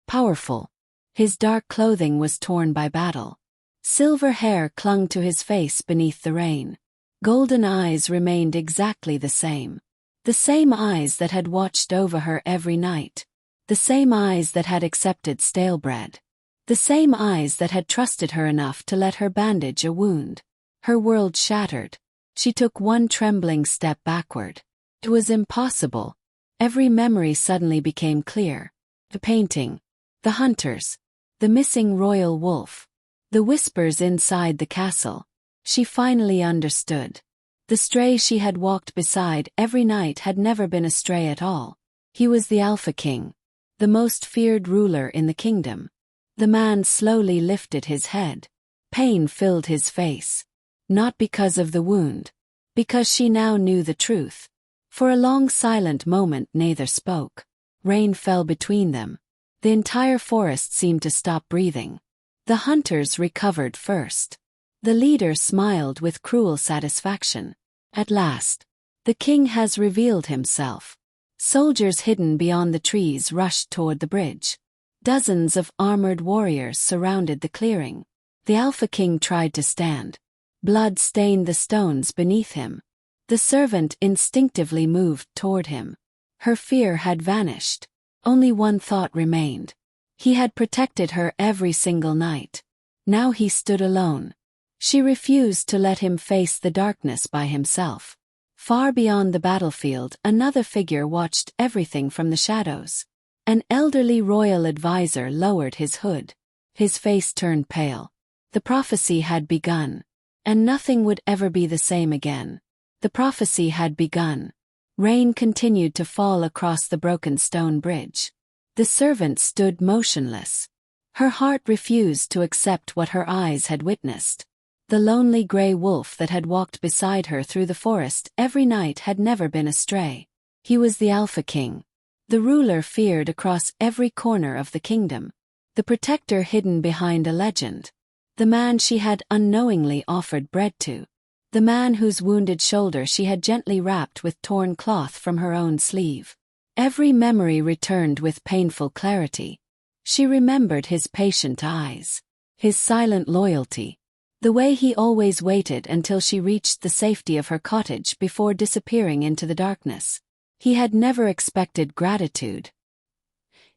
Powerful. His dark clothing was torn by battle. Silver hair clung to his face beneath the rain. Golden eyes remained exactly the same. The same eyes that had watched over her every night. The same eyes that had accepted stale bread. The same eyes that had trusted her enough to let her bandage a wound. Her world shattered. She took one trembling step backward. It was impossible. Every memory suddenly became clear. The painting. The hunters. The missing royal wolf. The whispers inside the castle. She finally understood. The stray she had walked beside every night had never been a stray at all. He was the Alpha King. The most feared ruler in the kingdom. The man slowly lifted his head. Pain filled his face. Not because of the wound. Because she now knew the truth. For a long silent moment neither spoke. Rain fell between them. The entire forest seemed to stop breathing. The hunters recovered first. The leader smiled with cruel satisfaction. At last, the king has revealed himself. Soldiers hidden beyond the trees rushed toward the bridge. Dozens of armored warriors surrounded the clearing. The Alpha King tried to stand. Blood stained the stones beneath him. The servant instinctively moved toward him. Her fear had vanished. Only one thought remained. He had protected her every single night. Now he stood alone. She refused to let him face the darkness by himself. Far beyond the battlefield, another figure watched everything from the shadows. An elderly royal advisor lowered his hood. His face turned pale. The prophecy had begun. And nothing would ever be the same again. The prophecy had begun. Rain continued to fall across the broken stone bridge. The servant stood motionless. Her heart refused to accept what her eyes had witnessed. The lonely gray wolf that had walked beside her through the forest every night had never been a stray. He was the Alpha King. The ruler feared across every corner of the kingdom. The protector hidden behind a legend. The man she had unknowingly offered bread to. The man whose wounded shoulder she had gently wrapped with torn cloth from her own sleeve. Every memory returned with painful clarity. She remembered his patient eyes. His silent loyalty. The way he always waited until she reached the safety of her cottage before disappearing into the darkness. He had never expected gratitude.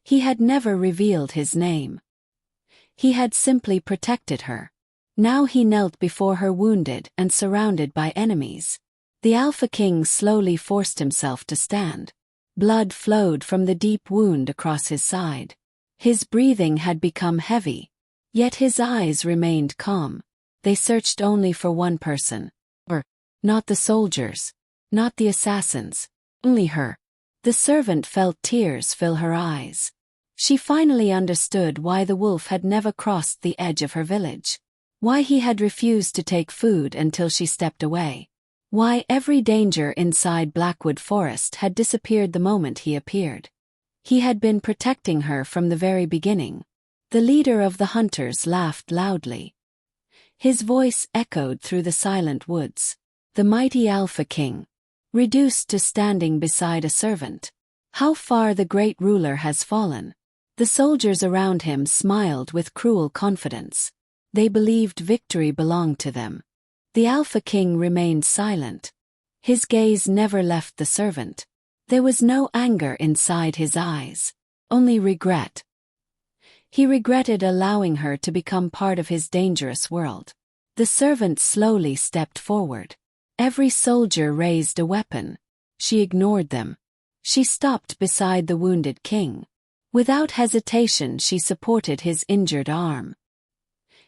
He had never revealed his name. He had simply protected her. Now he knelt before her wounded and surrounded by enemies. The Alpha King slowly forced himself to stand. Blood flowed from the deep wound across his side. His breathing had become heavy. Yet his eyes remained calm. They searched only for one person. Not the soldiers. Not the assassins. Only her. The servant felt tears fill her eyes. She finally understood why the wolf had never crossed the edge of her village. Why he had refused to take food until she stepped away. Why every danger inside Blackwood Forest had disappeared the moment he appeared. He had been protecting her from the very beginning. The leader of the hunters laughed loudly. His voice echoed through the silent woods. The mighty Alpha King, reduced to standing beside a servant. How far the great ruler has fallen. The soldiers around him smiled with cruel confidence. They believed victory belonged to them. The Alpha King remained silent. His gaze never left the servant. There was no anger inside his eyes, only regret. He regretted allowing her to become part of his dangerous world. The servant slowly stepped forward. Every soldier raised a weapon. She ignored them. She stopped beside the wounded king. Without hesitation, she supported his injured arm.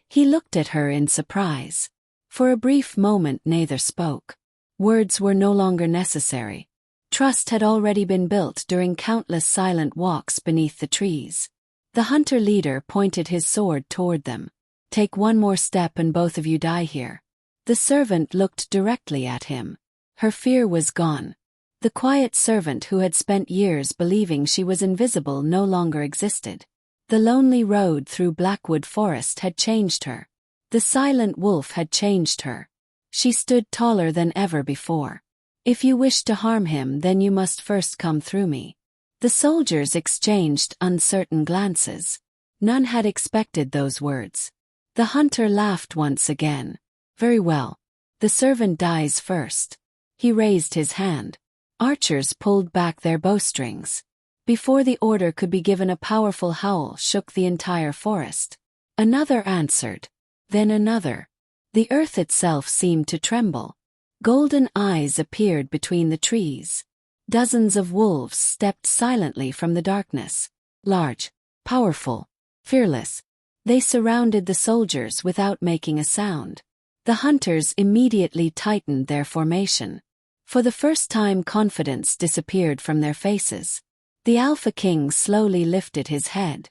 He looked at her in surprise. For a brief moment neither spoke. Words were no longer necessary. Trust had already been built during countless silent walks beneath the trees. The hunter leader pointed his sword toward them. Take one more step and both of you die here. The servant looked directly at him. Her fear was gone. The quiet servant who had spent years believing she was invisible no longer existed. The lonely road through Blackwood Forest had changed her. The silent wolf had changed her. She stood taller than ever before. If you wish to harm him, then you must first come through me. The soldiers exchanged uncertain glances. None had expected those words. The hunter laughed once again. Very well. The servant dies first. He raised his hand. Archers pulled back their bowstrings. Before the order could be given, a powerful howl shook the entire forest. Another answered. Then another. The earth itself seemed to tremble. Golden eyes appeared between the trees. Dozens of wolves stepped silently from the darkness. Large, powerful, fearless. They surrounded the soldiers without making a sound. The hunters immediately tightened their formation. For the first time, confidence disappeared from their faces. The Alpha King slowly lifted his head.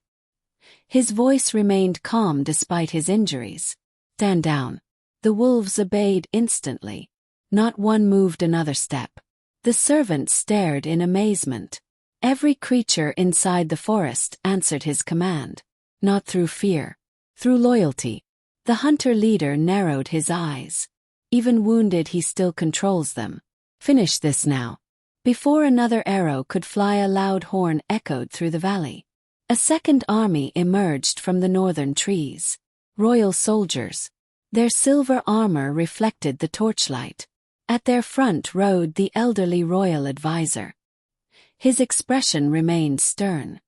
His voice remained calm despite his injuries. Stand down. The wolves obeyed instantly. Not one moved another step. The servant stared in amazement. Every creature inside the forest answered his command. Not through fear. Through loyalty. The hunter leader narrowed his eyes. Even wounded, he still controls them. Finish this now. Before another arrow could fly, a loud horn echoed through the valley. A second army emerged from the northern trees. Royal soldiers. Their silver armor reflected the torchlight. At their front rode the elderly royal advisor. His expression remained stern.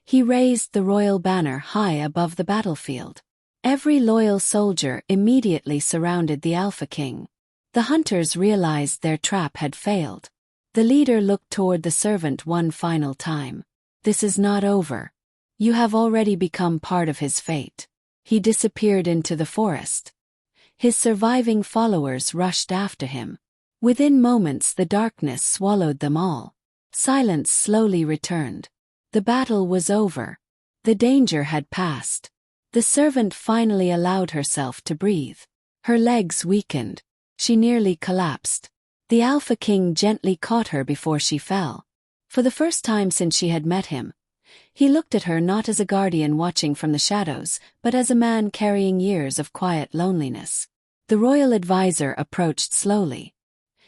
He raised the royal banner high above the battlefield. Every loyal soldier immediately surrounded the Alpha King. The hunters realized their trap had failed. The leader looked toward the servant one final time. This is not over. You have already become part of his fate. He disappeared into the forest. His surviving followers rushed after him. Within moments, the darkness swallowed them all. Silence slowly returned. The battle was over. The danger had passed. The servant finally allowed herself to breathe. Her legs weakened. She nearly collapsed. The Alpha King gently caught her before she fell. For the first time since she had met him, he looked at her not as a guardian watching from the shadows, but as a man carrying years of quiet loneliness. The royal advisor approached slowly.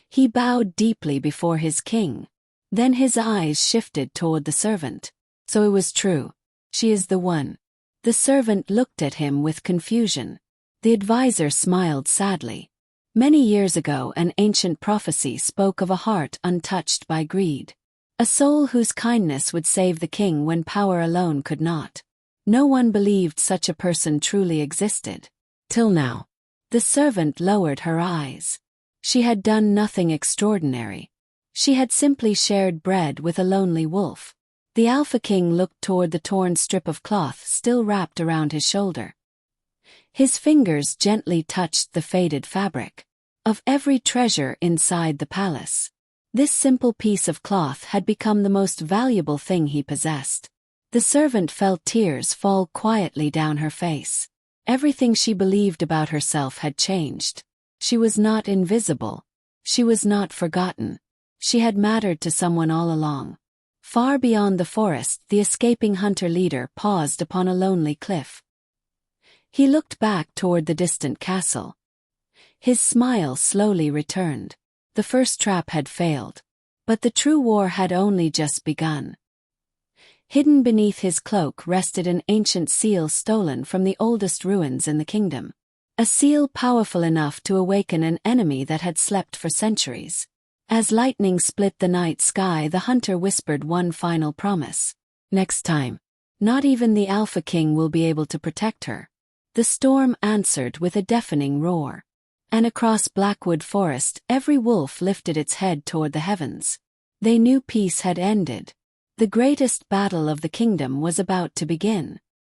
He bowed deeply before his king. Then his eyes shifted toward the servant. So it was true. She is the one. The servant looked at him with confusion. The advisor smiled sadly. Many years ago, an ancient prophecy spoke of a heart untouched by greed. A soul whose kindness would save the king when power alone could not. No one believed such a person truly existed. Till now. The servant lowered her eyes. She had done nothing extraordinary. She had simply shared bread with a lonely wolf. The Alpha King looked toward the torn strip of cloth still wrapped around his shoulder. His fingers gently touched the faded fabric. Of every treasure inside the palace, this simple piece of cloth had become the most valuable thing he possessed. The servant felt tears fall quietly down her face. Everything she believed about herself had changed. She was not invisible. She was not forgotten. She had mattered to someone all along. Far beyond the forest, the escaping hunter leader paused upon a lonely cliff. He looked back toward the distant castle. His smile slowly returned. The first trap had failed. But the true war had only just begun. Hidden beneath his cloak rested an ancient seal stolen from the oldest ruins in the kingdom. A seal powerful enough to awaken an enemy that had slept for centuries. As lightning split the night sky, the hunter whispered one final promise. Next time, not even the Alpha King will be able to protect her. The storm answered with a deafening roar. And across Blackwood Forest, every wolf lifted its head toward the heavens. They knew peace had ended. The greatest battle of the kingdom was about to begin.